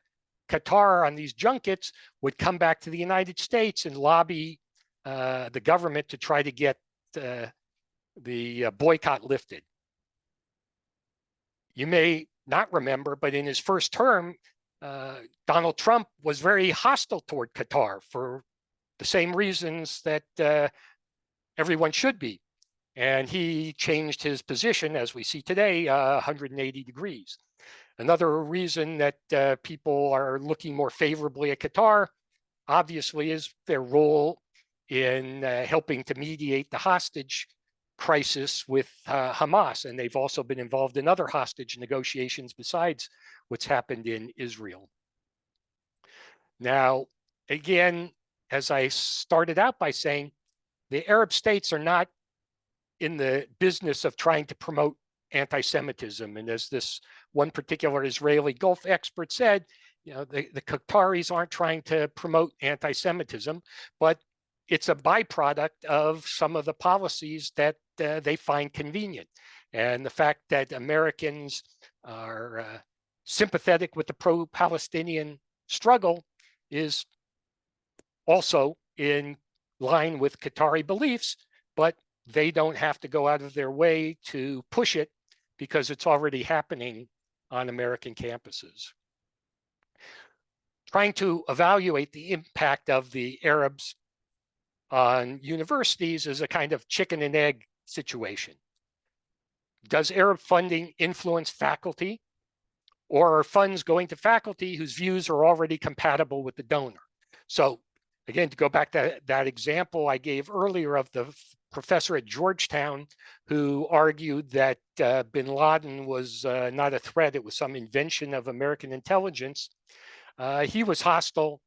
Qatar on these junkets would come back to the United States and lobby the government to try to get the boycott lifted. You may not remember, but in his first term, Donald Trump was very hostile toward Qatar for the same reasons that everyone should be. And he changed his position, as we see today, 180 degrees. Another reason that people are looking more favorably at Qatar, obviously, is their role in helping to mediate the hostage crisis with Hamas. And they've also been involved in other hostage negotiations besides what's happened in Israel. Now, again, as I started out by saying, the Arab states are not in the business of trying to promote anti-Semitism. And as this one particular Israeli Gulf expert said, you know, the Qataris aren't trying to promote anti-Semitism, but it's a byproduct of some of the policies that they find convenient. And the fact that Americans are sympathetic with the pro-Palestinian struggle is also in line with Qatari beliefs, but they don't have to go out of their way to push it because it's already happening on American campuses. Trying to evaluate the impact of the Arabs on universities is a kind of chicken and egg situation. Does Arab funding influence faculty, or are funds going to faculty whose views are already compatible with the donor? So again, to go back to that example I gave earlier of the professor at Georgetown who argued that bin Laden was not a threat, it was some invention of American intelligence. He was hostile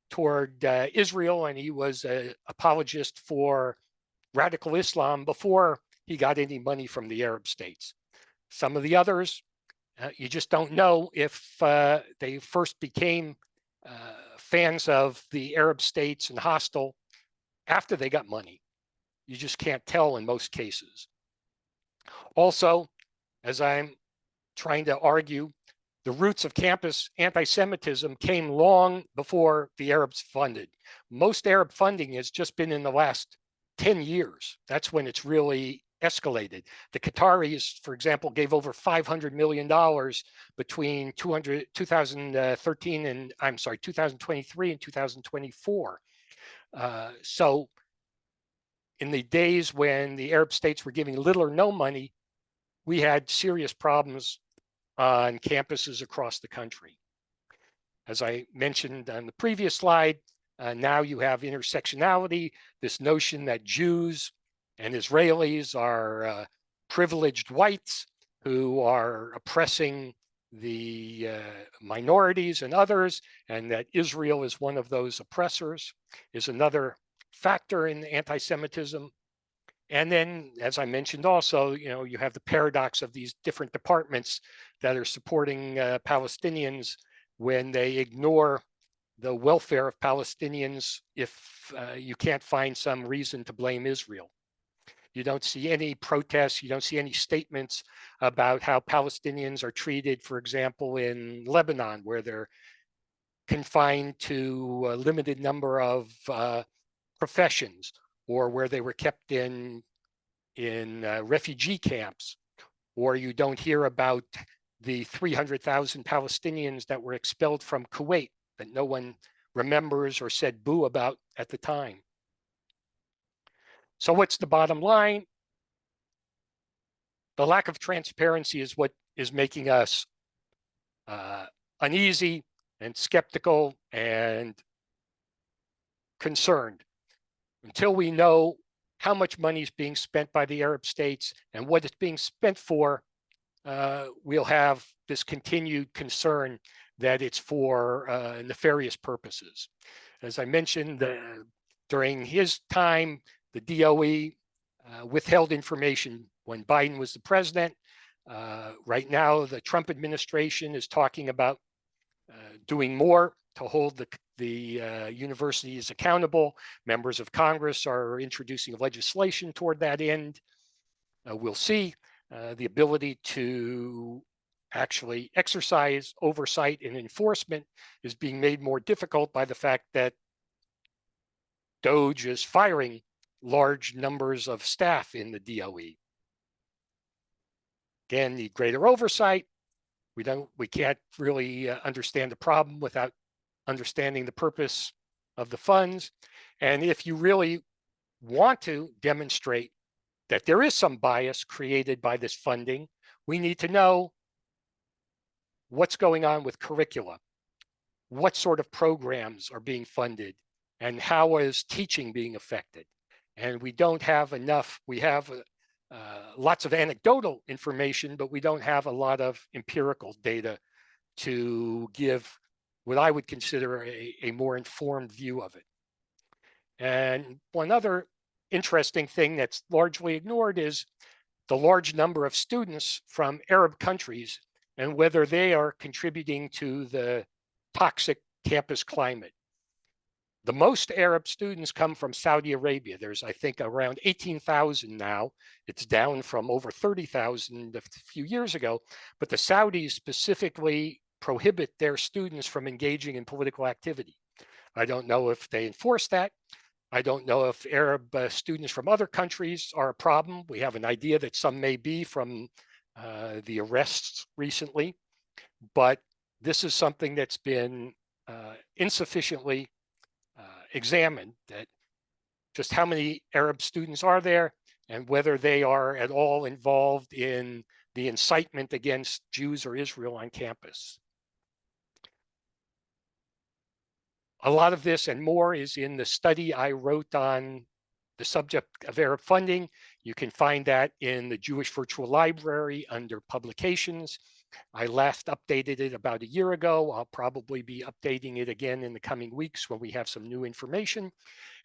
toward Israel, and he was an apologist for radical Islam before he got any money from the Arab states. Some of the others, you just don't know if they first became fans of the Arab states and hostile after they got money. You just can't tell in most cases. Also, as I'm trying to argue, the roots of campus anti-Semitism came long before the Arabs funded. Most Arab funding has just been in the last 10 years. That's when it's really escalated. The Qataris, for example, gave over $500 million between 2013 and, 2023 and 2024. So in the days when the Arab states were giving little or no money, we had serious problems on campuses across the country. As I mentioned on the previous slide, now you have intersectionality, this notion that Jews and Israelis are privileged whites who are oppressing the minorities and others, and that Israel is one of those oppressors is another factor in anti-Semitism. And then, as I mentioned also, you have the paradox of these different departments that are supporting Palestinians when they ignore the welfare of Palestinians if you can't find some reason to blame Israel. You don't see any protests. You don't see any statements about how Palestinians are treated, for example, in Lebanon, where they're confined to a limited number of professions, or where they were kept in refugee camps, or you don't hear about the 300,000 Palestinians that were expelled from Kuwait that no one remembers or said boo about at the time. So what's the bottom line? The lack of transparency is what is making us uneasy and skeptical and concerned. Until we know how much money is being spent by the Arab states and what it's being spent for, we'll have this continued concern that it's for nefarious purposes. As I mentioned, during his time, the DOE withheld information when Biden was the president. Right now, the Trump administration is talking about doing more to hold the universities accountable. Members of Congress are introducing legislation toward that end. We'll see. The ability to actually exercise oversight and enforcement is being made more difficult by the fact that DOJ is firing large numbers of staff in the DOE. Again, need greater oversight. We can't really understand the problem without understanding the purpose of the funds. And if you really want to demonstrate that there is some bias created by this funding, we need to know what's going on with curricula, what sort of programs are being funded, and how is teaching being affected. And we don't have enough. We have lots of anecdotal information, but we don't have a lot of empirical data to give what I would consider a more informed view of it. And one other interesting thing that's largely ignored is the large number of students from Arab countries and whether they are contributing to the toxic campus climate. The most Arab students come from Saudi Arabia. There's, I think, around 18,000 now. It's down from over 30,000 a few years ago. But the Saudis specifically prohibit their students from engaging in political activity. I don't know if they enforce that. I don't know if Arab students from other countries are a problem. We have an idea that some may be from the arrests recently. But this is something that's been insufficiently examined, that just how many Arab students are there and whether they are at all involved in the incitement against Jews or Israel on campus. A lot of this and more is in the study I wrote on the subject of Arab funding. You can find that in the Jewish Virtual Library under publications. I last updated it about a year ago. I'll probably be updating it again in the coming weeks when we have some new information.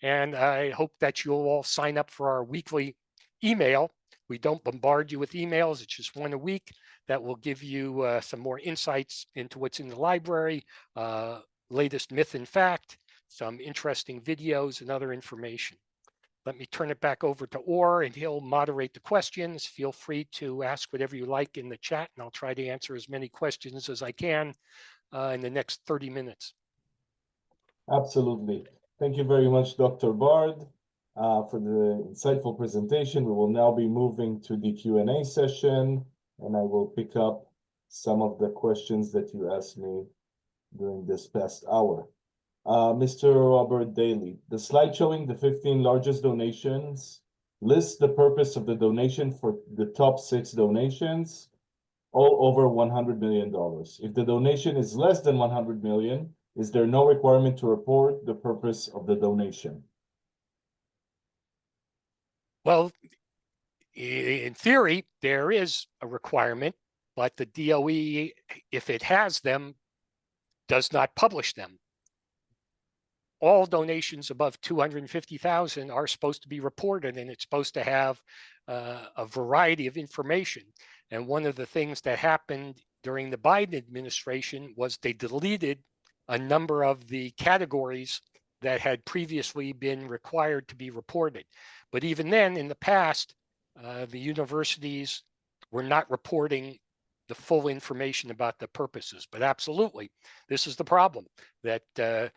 And I hope that you'll all sign up for our weekly email. We don't bombard you with emails. It's just one a week that will give you some more insights into what's in the library, latest myth and fact, some interesting videos and other information. Let me turn it back over to Or, and he'll moderate the questions. Feel free to ask whatever you like in the chat, and I'll try to answer as many questions as I can in the next 30 minutes. Absolutely. Thank you very much, Dr. Bard, for the insightful presentation. We will now be moving to the Q&A session, and I will pick up some of the questions that you asked me during this past hour. Mr. Robert Daly, the slide showing the 15 largest donations lists the purpose of the donation for the top 6 donations, all over $100 million. If the donation is less than 100 million, is there no requirement to report the purpose of the donation? Well, in theory, there is a requirement, but the DOE, if it has them, does not publish them. All donations above 250,000 are supposed to be reported, and it's supposed to have a variety of information. And one of the things that happened during the Biden administration was they deleted a number of the categories that had previously been required to be reported. But even then, in the past, the universities were not reporting the full information about the purposes. But absolutely, this is the problem, that a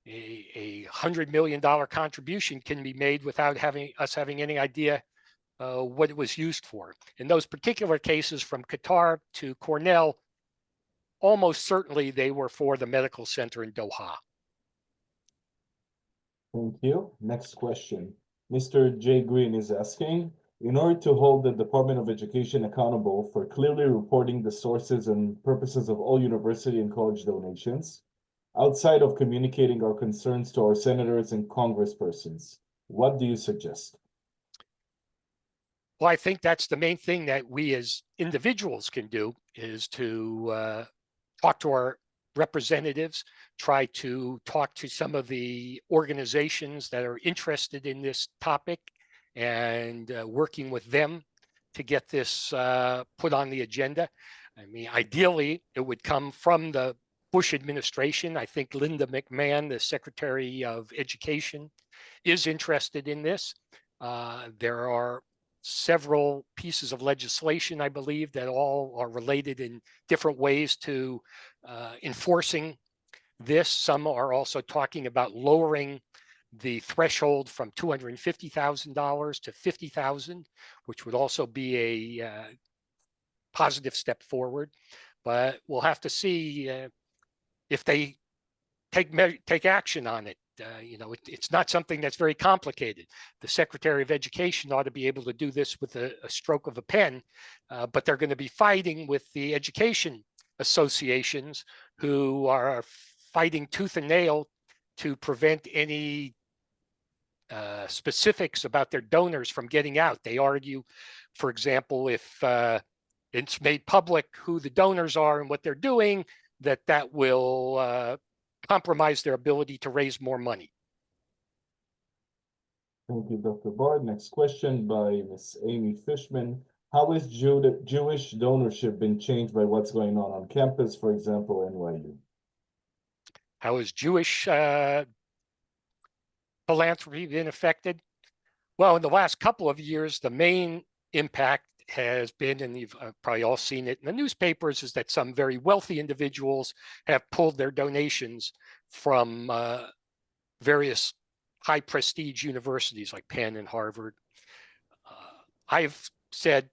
$100 million contribution can be made without us having any idea what it was used for. In those particular cases, from Qatar to Cornell, almost certainly they were for the medical center in Doha. Thank you. Next question. Mr. J. Green is asking, in order to hold the Department of Education accountable for clearly reporting the sources and purposes of all university and college donations, outside of communicating our concerns to our senators and congresspersons, what do you suggest? Well, I think that's the main thing that we as individuals can do, is to talk to our representatives, try to talk to some of the organizations that are interested in this topic, and working with them to get this put on the agenda. I mean, ideally, it would come from the Bush administration. I think Linda McMahon, the Secretary of Education, is interested in this. There are several pieces of legislation, I believe, that all are related in different ways to enforcing this. Some are also talking about lowering the threshold from $250,000 to $50,000, which would also be a positive step forward. But we'll have to see if they take action on it. It's not something that's very complicated. The Secretary of Education ought to be able to do this with a stroke of a pen, but they're going to be fighting with the education associations, who are fighting tooth and nail to prevent any specifics about their donors from getting out. They argue, for example, if it's made public who the donors are and what they're doing, that will compromise their ability to raise more money. Thank you, Dr. Bard. Next question by Ms. Amy Fishman. How has Jewish donorship been changed by what's going on campus, for example, NYU? How has Jewish philanthropy been affected? Well, in the last couple of years, the main impact has been, and you've probably all seen it in the newspapers, is that some very wealthy individuals have pulled their donations from various high prestige universities like Penn and Harvard. I've said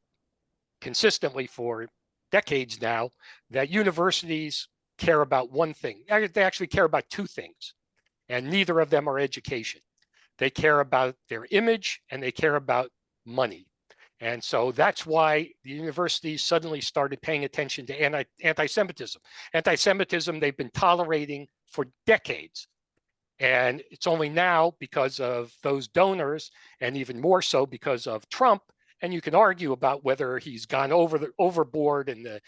consistently for decades now that universities care about one thing. They actually care about two things, and neither of them are education. They care about their image and they care about money. And so that's why the universities suddenly started paying attention to anti-Semitism. Anti-Semitism they've been tolerating for decades. And it's only now, because of those donors, and even more so because of Trump, and you can argue about whether he's gone overboard and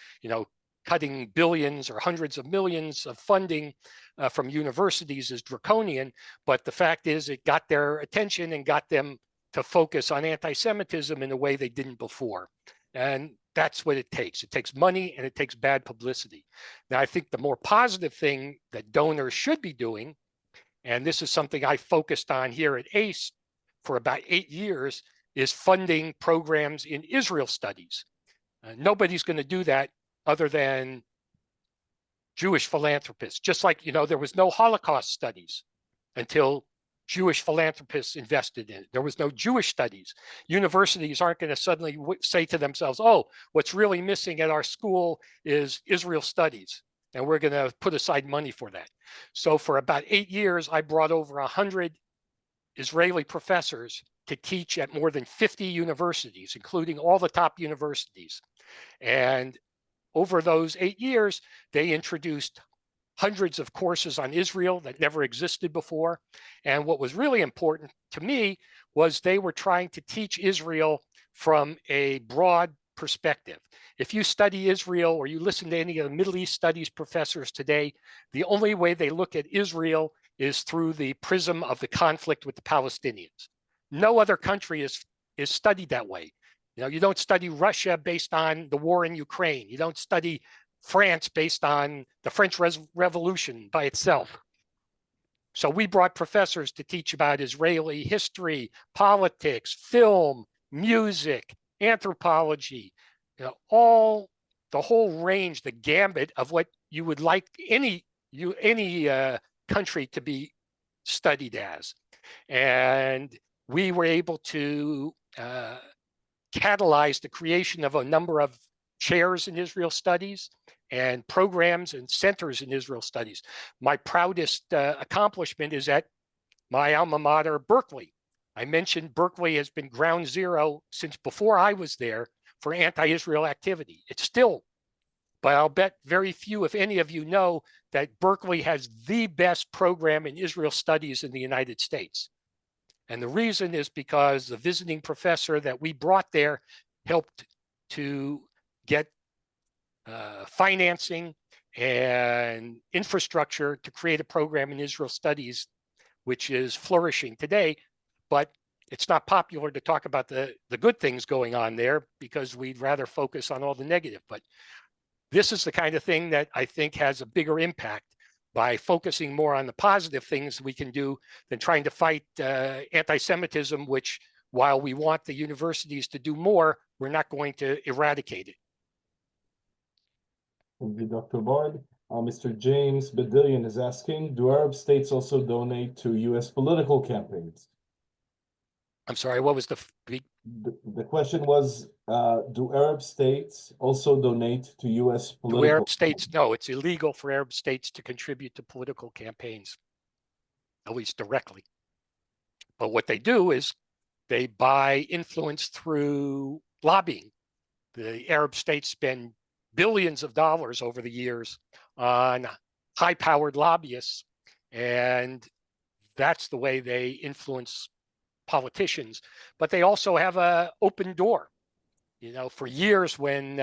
cutting billions or hundreds of millions of funding from universities is draconian. But the fact is, it got their attention and got them to focus on anti-Semitism in a way they didn't before. And that's what it takes. It takes money and it takes bad publicity. Now, I think the more positive thing that donors should be doing, and this is something I focused on here at ACE for about 8 years, is funding programs in Israel studies. Nobody's going to do that other than Jewish philanthropists. Just like, there was no Holocaust studies until Jewish philanthropists invested in it. There was no Jewish studies. Universities aren't going to suddenly say to themselves, oh, what's really missing at our school is Israel studies, and we're going to put aside money for that. So for about 8 years, I brought over 100 Israeli professors to teach at more than 50 universities, including all the top universities. And over those 8 years, they introduced hundreds of courses on Israel that never existed before. And what was really important to me was they were trying to teach Israel from a broad perspective. If you study Israel or you listen to any of the Middle East studies professors today, the only way they look at Israel is through the prism of the conflict with the Palestinians. No other country is studied that way. You know, you don't study Russia based on the war in Ukraine. You don't study France based on the French Revolution by itself. So we brought professors to teach about Israeli history, politics, film, music, anthropology, you know, all the whole range, the gambit of what you would like any country to be studied as. And we were able to catalyze the creation of a number of chairs in Israel studies and programs and centers in Israel studies. My proudest accomplishment is at my alma mater, Berkeley. I mentioned Berkeley has been ground zero since before I was there for anti-Israel activity. It's still, but I'll bet very few, if any of you know, that Berkeley has the best program in Israel studies in the United States. And the reason is because the visiting professor that we brought there helped to get financing and infrastructure to create a program in Israel studies, which is flourishing today. But it's not popular to talk about the good things going on there because we'd rather focus on all the negative. But this is the kind of thing that I think has a bigger impact by focusing more on the positive things we can do than trying to fight anti-Semitism, which, while we want the universities to do more, we're not going to eradicate it. Thank you, Dr. Bard. Mr. James Bedillion is asking, do Arab states also donate to U.S. political campaigns? I'm sorry, what was the question was, do Arab states also donate to U.S. political Arab states? No, it's illegal for Arab states to contribute to political campaigns, at least directly. But what they do is they buy influence through lobbying. The Arab states spend billions of dollars over the years on high-powered lobbyists, and that's the way they influence politicians. But they also have an open door. You know, for years when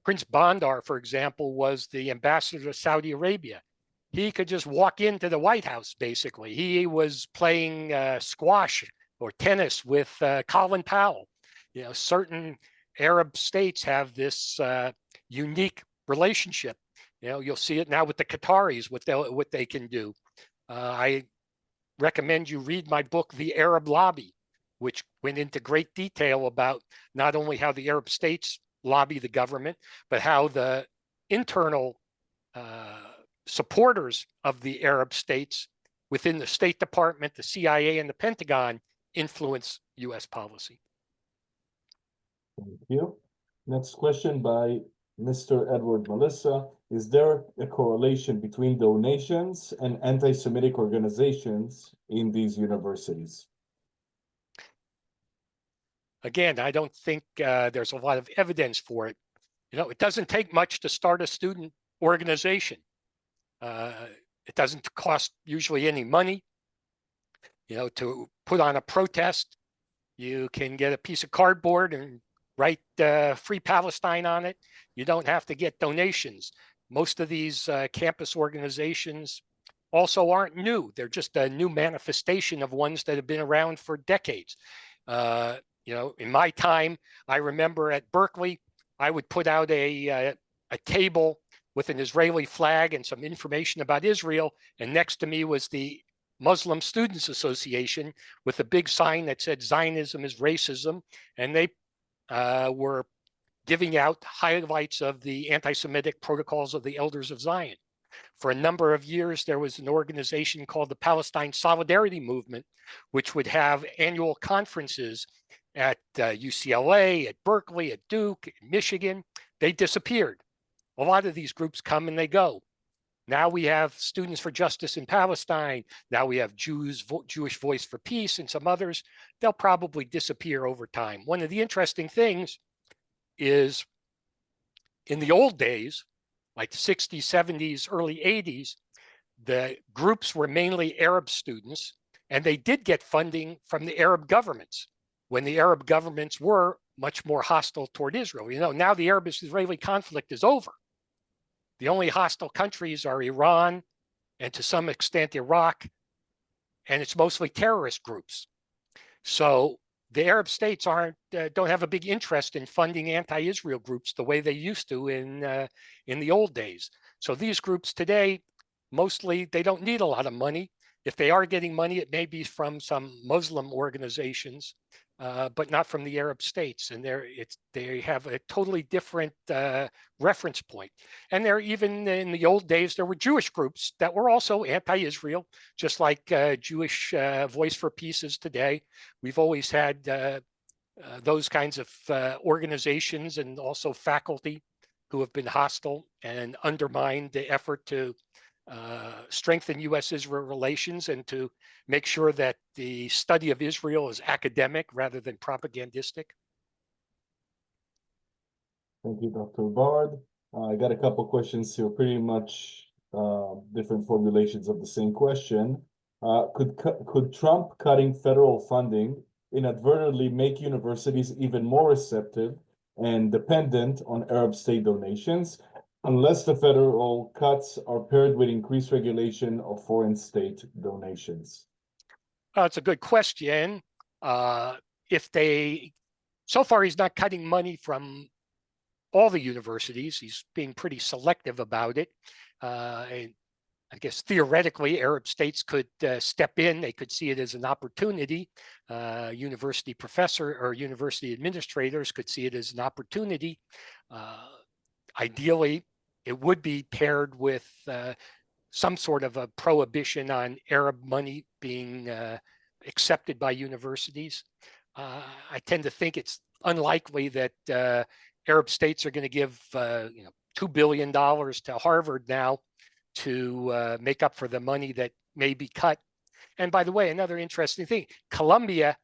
Prince Bandar, for example, was the ambassador to Saudi Arabia, he could just walk into the White House, basically. He was playing squash or tennis with Colin Powell. You know, certain Arab states have this unique relationship. You know, you'll see it now with the Qataris, what they can do. I recommend you read my book, The Arab Lobby, which went into great detail about not only how the Arab states lobby the government, but how the internal supporters of the Arab states within the State Department, the CIA, and the Pentagon influence U.S. policy. Thank you. Next question by Mr. Edward Melissa. Is there a correlation between donations and anti-Semitic organizations in these universities? Again, I don't think there's a lot of evidence for it. You know, it doesn't take much to start a student organization. It doesn't cost usually any money. You know, to put on a protest, you can get a piece of cardboard and write Free Palestine on it. You don't have to get donations. Most of these campus organizations also aren't new. They're just a new manifestation of ones that have been around for decades. You know, in my time, I remember at Berkeley, I would put out a table with an Israeli flag and some information about Israel. And next to me was the Muslim Students Association with a big sign that said Zionism is racism. And they were giving out highlights of the anti-Semitic protocols of the Elders of Zion. For a number of years, there was an organization called the Palestine Solidarity Movement, which would have annual conferences at UCLA, at Berkeley, at Duke, at Michigan. They disappeared. A lot of these groups come and they go. Now we have Students for Justice in Palestine. Now we have Jewish Voice for Peace and some others. They'll probably disappear over time. One of the interesting things is in the old days, like 60s, 70s, early 80s, the groups were mainly Arab students, and they did get funding from the Arab governments when the Arab governments were much more hostile toward Israel. You know, now the Arab-Israeli conflict is over. The only hostile countries are Iran and to some extent Iraq, and it's mostly terrorist groups. So the Arab states don't have a big interest in funding anti-Israel groups the way they used to in the old days. So these groups today, mostly they don't need a lot of money. If they are getting money, it may be from some Muslim organizations, but not from the Arab states. And they have a totally different reference point. And there, even in the old days, there were Jewish groups that were also anti-Israel, just like Jewish Voice for Peace is today. We've always had those kinds of organizations and also faculty who have been hostile and undermined the effort to strengthen U.S.-Israel relations and to make sure that the study of Israel is academic rather than propagandistic. Thank you, Dr. Bard. I got a couple questions here, pretty much different formulations of the same question. Could Trump cutting federal funding inadvertently make universities even more receptive and dependent on Arab state donations, unless the federal cuts are paired with increased regulation of foreign state donations? It's a good question. So far, he's not cutting money from all the universities. He's being pretty selective about it. And I guess theoretically, Arab states could step in. They could see it as an opportunity. University professor or university administrators could see it as an opportunity. Ideally, it would be paired with some sort of a prohibition on Arab money being accepted by universities. I tend to think it's unlikely that Arab states are going to give $2 billion to Harvard now to make up for the money that may be cut. And by the way, another interesting thing, Colombia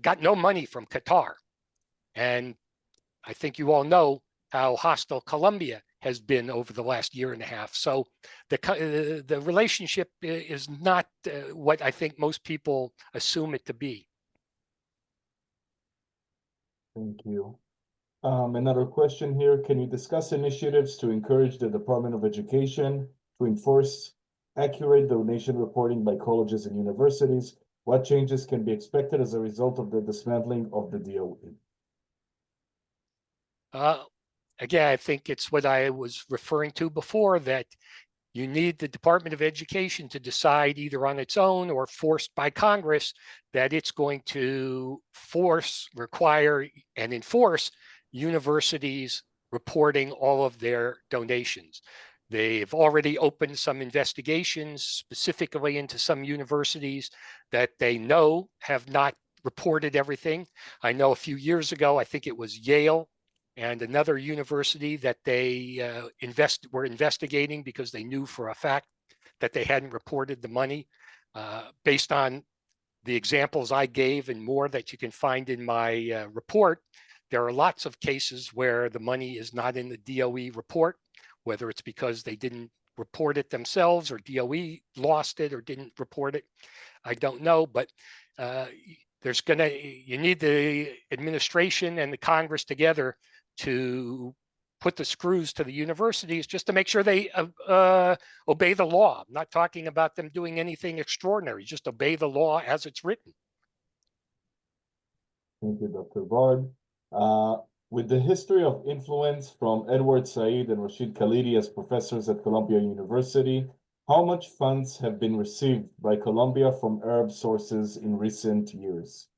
got no money from Qatar. And I think you all know how hostile Colombia has been over the last year and a half. So the relationship is not what I think most people assume it to be. Thank you. Another question here. Can you discuss initiatives to encourage the Department of Education to enforce accurate donation reporting by colleges and universities? What changes can be expected as a result of the dismantling of the DOE? Again, I think it's what I was referring to before, that you need the Department of Education to decide either on its own or forced by Congress that it's going to force, require, and enforce universities reporting all of their donations. They've already opened some investigations specifically into some universities that they know have not reported everything. I know a few years ago, I think it was Yale and another university that they were investigating because they knew for a fact that they hadn't reported the money. Based on the examples I gave and more that you can find in my report, there are lots of cases where the money is not in the DOE report, whether it's because they didn't report it themselves or DOE lost it or didn't report it. I don't know, but you need the administration and the Congress together to put the screws to the universities just to make sure they obey the law. I'm not talking about them doing anything extraordinary, just obey the law as it's written. Thank you, Dr. Bard. With the history of influence from Edward Said and Rashid Khalidi as professors at Columbia University, how much funds have been received by Columbia from Arab sources in recent years?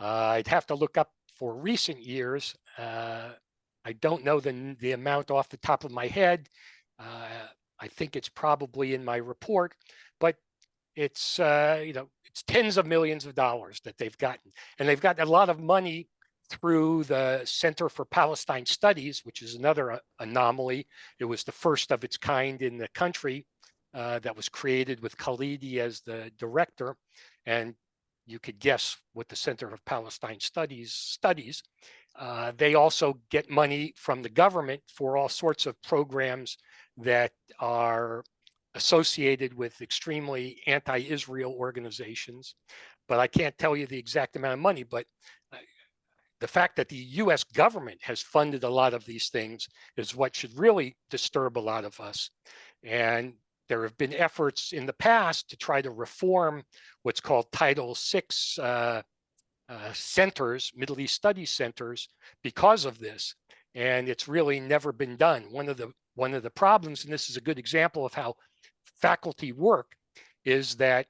I'd have to look up for recent years. I don't know the amount off the top of my head. I think it's probably in my report, but it's it's tens of millions of dollars that they've gotten, and they've gotten a lot of money through the Center for Palestine Studies, which is another anomaly. It was the first of its kind in the country that was created with Khalidi as the director, and you could guess what the Center of Palestine Studies studies. They also get money from the government for all sorts of programs that are associated with extremely anti-Israel organizations. But I can't tell you the exact amount of money, but the fact that the US government has funded a lot of these things is what should really disturb a lot of us. And there have been efforts in the past to try to reform what's called Title VI centers, Middle East Studies centers, because of this. And it's really never been done. One of the problems, and this is a good example of how faculty work, is that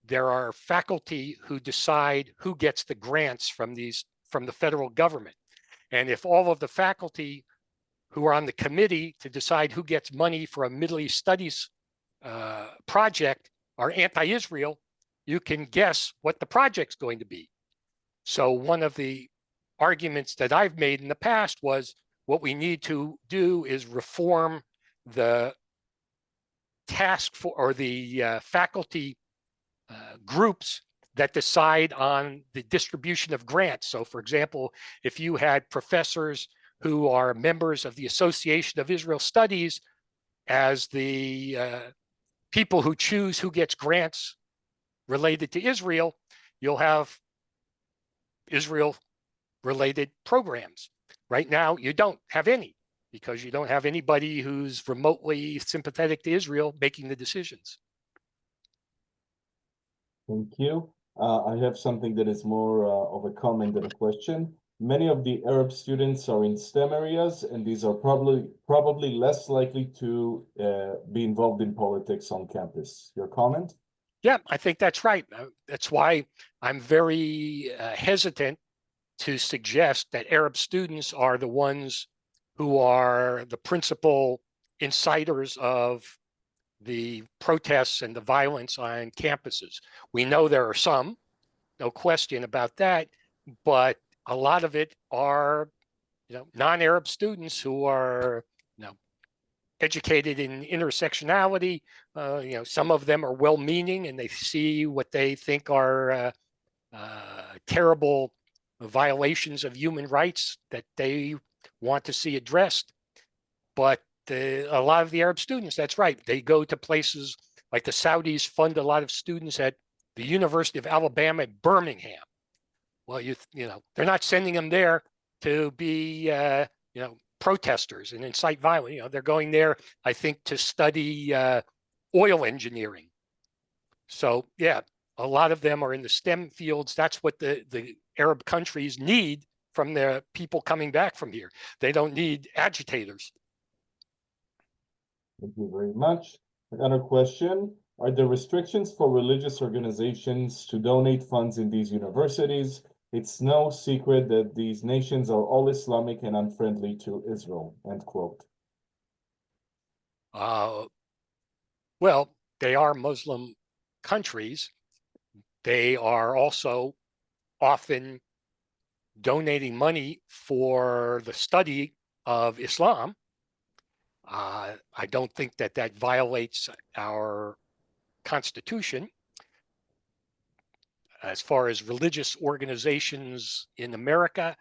there are faculty who decide who gets the grants from the federal government. And if all of the faculty who are on the committee to decide who gets money for a Middle East Studies project are anti-Israel, you can guess what the project's going to be. So one of the arguments that I've made in the past was what we need to do is reform the task for, or the faculty groups that decide on the distribution of grants. So for example, if you had professors who are members of the Association of Israel Studies as the people who choose who gets grants related to Israel, you'll have Israel-related programs. Right now, you don't have any because you don't have anybody who's remotely sympathetic to Israel making the decisions. Thank you. I have something that is more of a comment than a question. Many of the Arab students are in STEM areas, and these are probably less likely to be involved in politics on campus. Your comment? Yeah, I think that's right. That's why I'm very hesitant to suggest that Arab students are the ones who are the principal inciters of the protests and the violence on campuses. We know there are some, no question about that, but a lot of it are, non-Arab students who are, educated in intersectionality. Some of them are well-meaning and they see what they think are terrible violations of human rights that they want to see addressed. But a lot of the Arab students, that's right, they go to places like the Saudis fund a lot of students at the University of Alabama at Birmingham. Well, they're not sending them there to be, protesters and incite violence. They're going there, I think, to study oil engineering. So, yeah, a lot of them are in the STEM fields. That's what the Arab countries need from their people coming back from here. They don't need agitators. Thank you very much. Another question. Are there restrictions for religious organizations to donate funds in these universities? It's no secret that these nations are all Islamic and unfriendly to Israel, end quote. Well, they are Muslim countries. They are also often donating money for the study of Islam. I don't think that violates our Constitution. As far as religious organizations in America,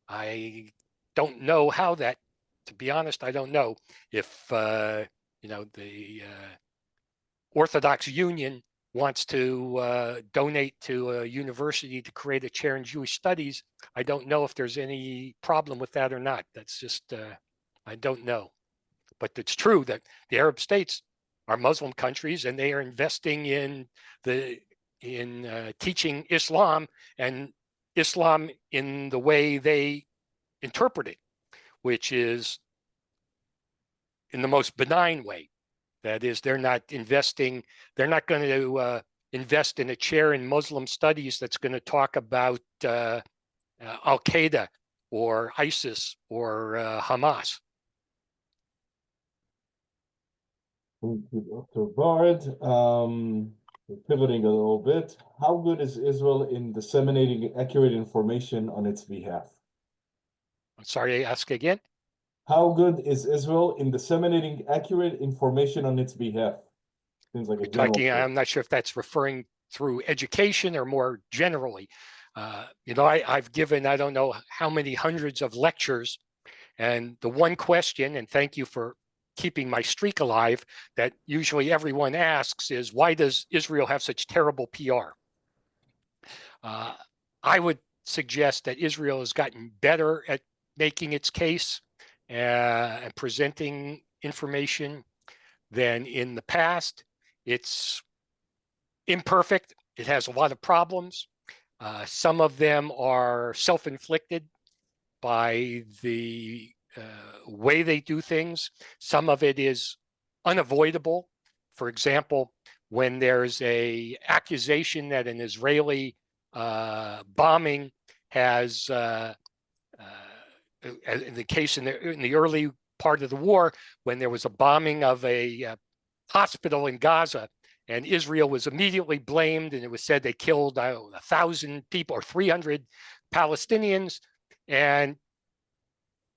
I don't know how that, to be honest, I don't know if, the Orthodox Union wants to donate to a university to create a chair in Jewish studies. I don't know if there's any problem with that or not. That's just, I don't know. But it's true that the Arab states are Muslim countries and they are investing in teaching Islam and Islam in the way they interpret it, which is in the most benign way. That is, they're not going to invest in a chair in Muslim studies that's going to talk about Al-Qaeda or ISIS or Hamas. Thank you, Dr. Bard. Pivoting a little bit, how good is Israel in disseminating accurate information on its behalf? I'm sorry, ask again. How good is Israel in disseminating accurate information on its behalf? Seems like a general. I'm not sure if that's referring through education or more generally. You know, I've given, I don't know how many hundreds of lectures, and the one question, and thank you for keeping my streak alive, that usually everyone asks is, why does Israel have such terrible PR? I would suggest that Israel has gotten better at making its case and presenting information than in the past. It's imperfect. It has a lot of problems. Some of them are self-inflicted by the way they do things. Some of it is unavoidable. For example, when there's an accusation that an Israeli bombing has, in the case in the early part of the war, when there was a bombing of a hospital in Gaza, and Israel was immediately blamed, and it was said they killed 1,000 people or 300 Palestinians. And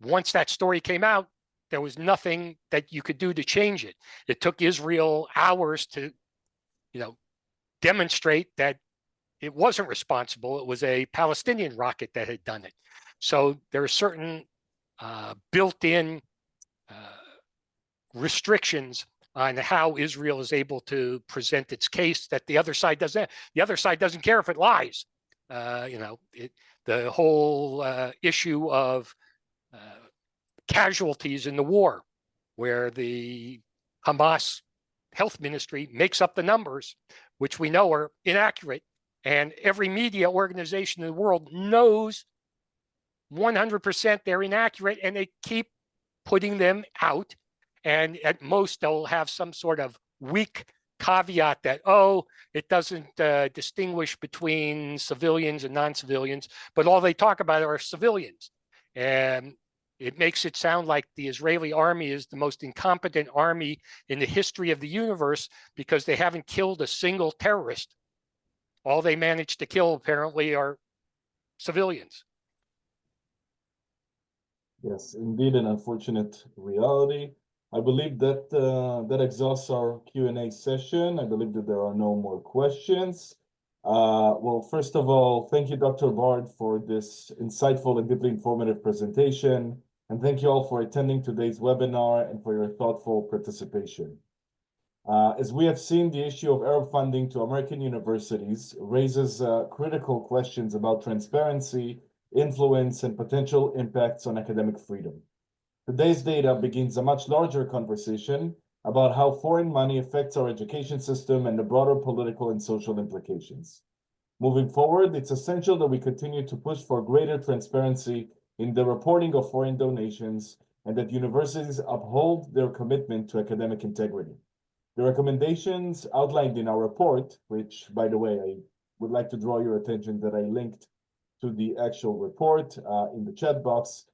once that story came out, there was nothing that you could do to change it. It took Israel hours to, demonstrate that it wasn't responsible. It was a Palestinian rocket that had done it. So there are certain built-in restrictions on how Israel is able to present its case that the other side doesn't. The other side doesn't care if it lies. The whole issue of casualties in the war, where the Hamas health ministry makes up the numbers, which we know are inaccurate, and every media organization in the world knows 100% they're inaccurate, and they keep putting them out. And at most, they'll have some sort of weak caveat that, it doesn't distinguish between civilians and non-civilians, but all they talk about are civilians. And it makes it sound like the Israeli army is the most incompetent army in the history of the universe because they haven't killed a single terrorist. All they managed to kill, apparently, are civilians. Yes, indeed, an unfortunate reality. I believe that that exhausts our Q&A session. I believe that there are no more questions. Well, first of all, thank you, Dr. Bard, for this insightful and deeply informative presentation. And thank you all for attending today's webinar and for your thoughtful participation. As we have seen, the issue of Arab funding to American universities raises critical questions about transparency, influence, and potential impacts on academic freedom. Today's data begins a much larger conversation about how foreign money affects our education system and the broader political and social implications. Moving forward, it's essential that we continue to push for greater transparency in the reporting of foreign donations and that universities uphold their commitment to academic integrity. The recommendations outlined in our report, which, by the way, I would like to draw your attention that I linked to the actual report in the chat box,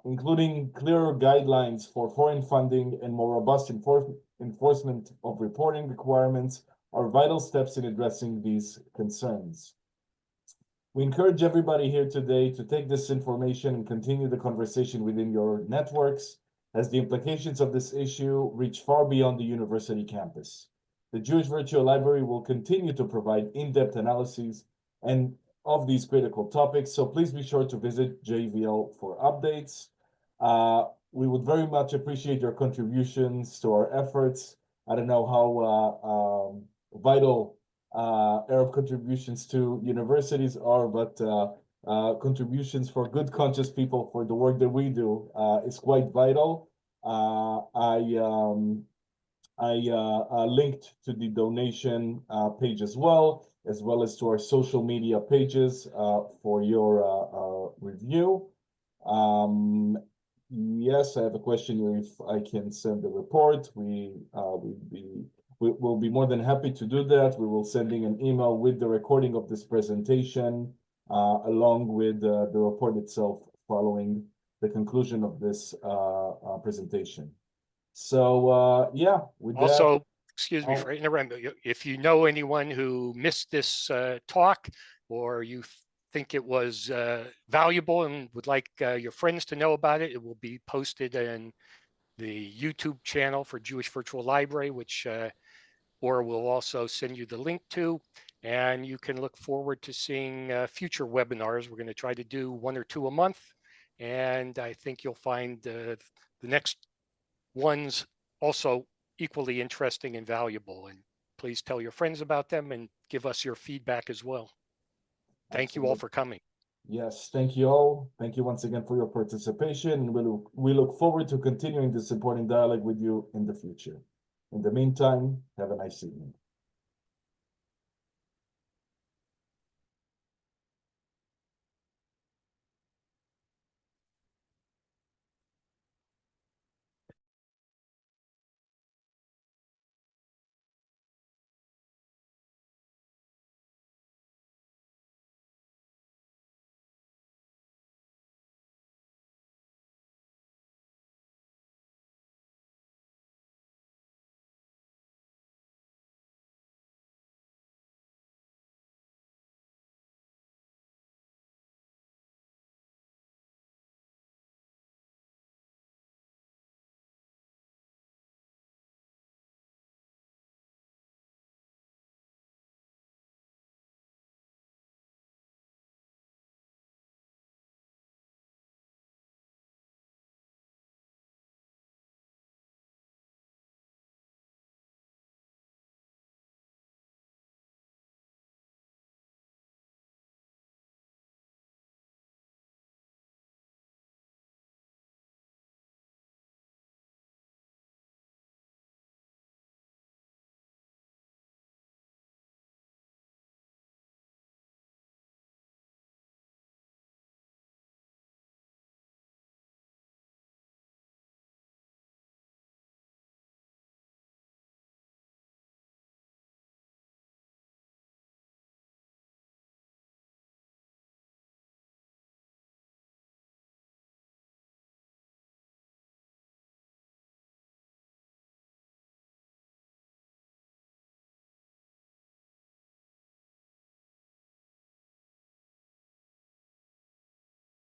including clearer guidelines for foreign funding and more robust enforcement of reporting requirements, are vital steps in addressing these concerns. We encourage everybody here today to take this information and continue the conversation within your networks, as the implications of this issue reach far beyond the university campus. The Jewish Virtual Library will continue to provide in-depth analyses and of these critical topics, so please be sure to visit JVL for updates. We would very much appreciate your contributions to our efforts. I don't know how vital Arab contributions to universities are, but contributions for good conscious people for the work that we do is quite vital. I linked to the donation page as well as to our social media pages for your review. Yes, I have a question if I can send the report. We'll be more than happy to do that. We will sending an email with the recording of this presentation along with the report itself following the conclusion of this presentation. So yeah, with also, that, excuse me for interrupting. If you know anyone who missed this talk, or you think it was valuable and would like your friends to know about it, it will be posted in the YouTube channel for Jewish Virtual Library, which or we'll also send you the link to, and you can look forward to seeing future webinars. We're going to try to do 1 or 2 a month, and I think you'll find the next ones also equally interesting and valuable. And please tell your friends about them and give us your feedback as well. Thank you all for coming. Yes, thank you all. Thank you once again for your participation. We look forward to continuing this important dialogue with you in the future. In the meantime, have a nice evening.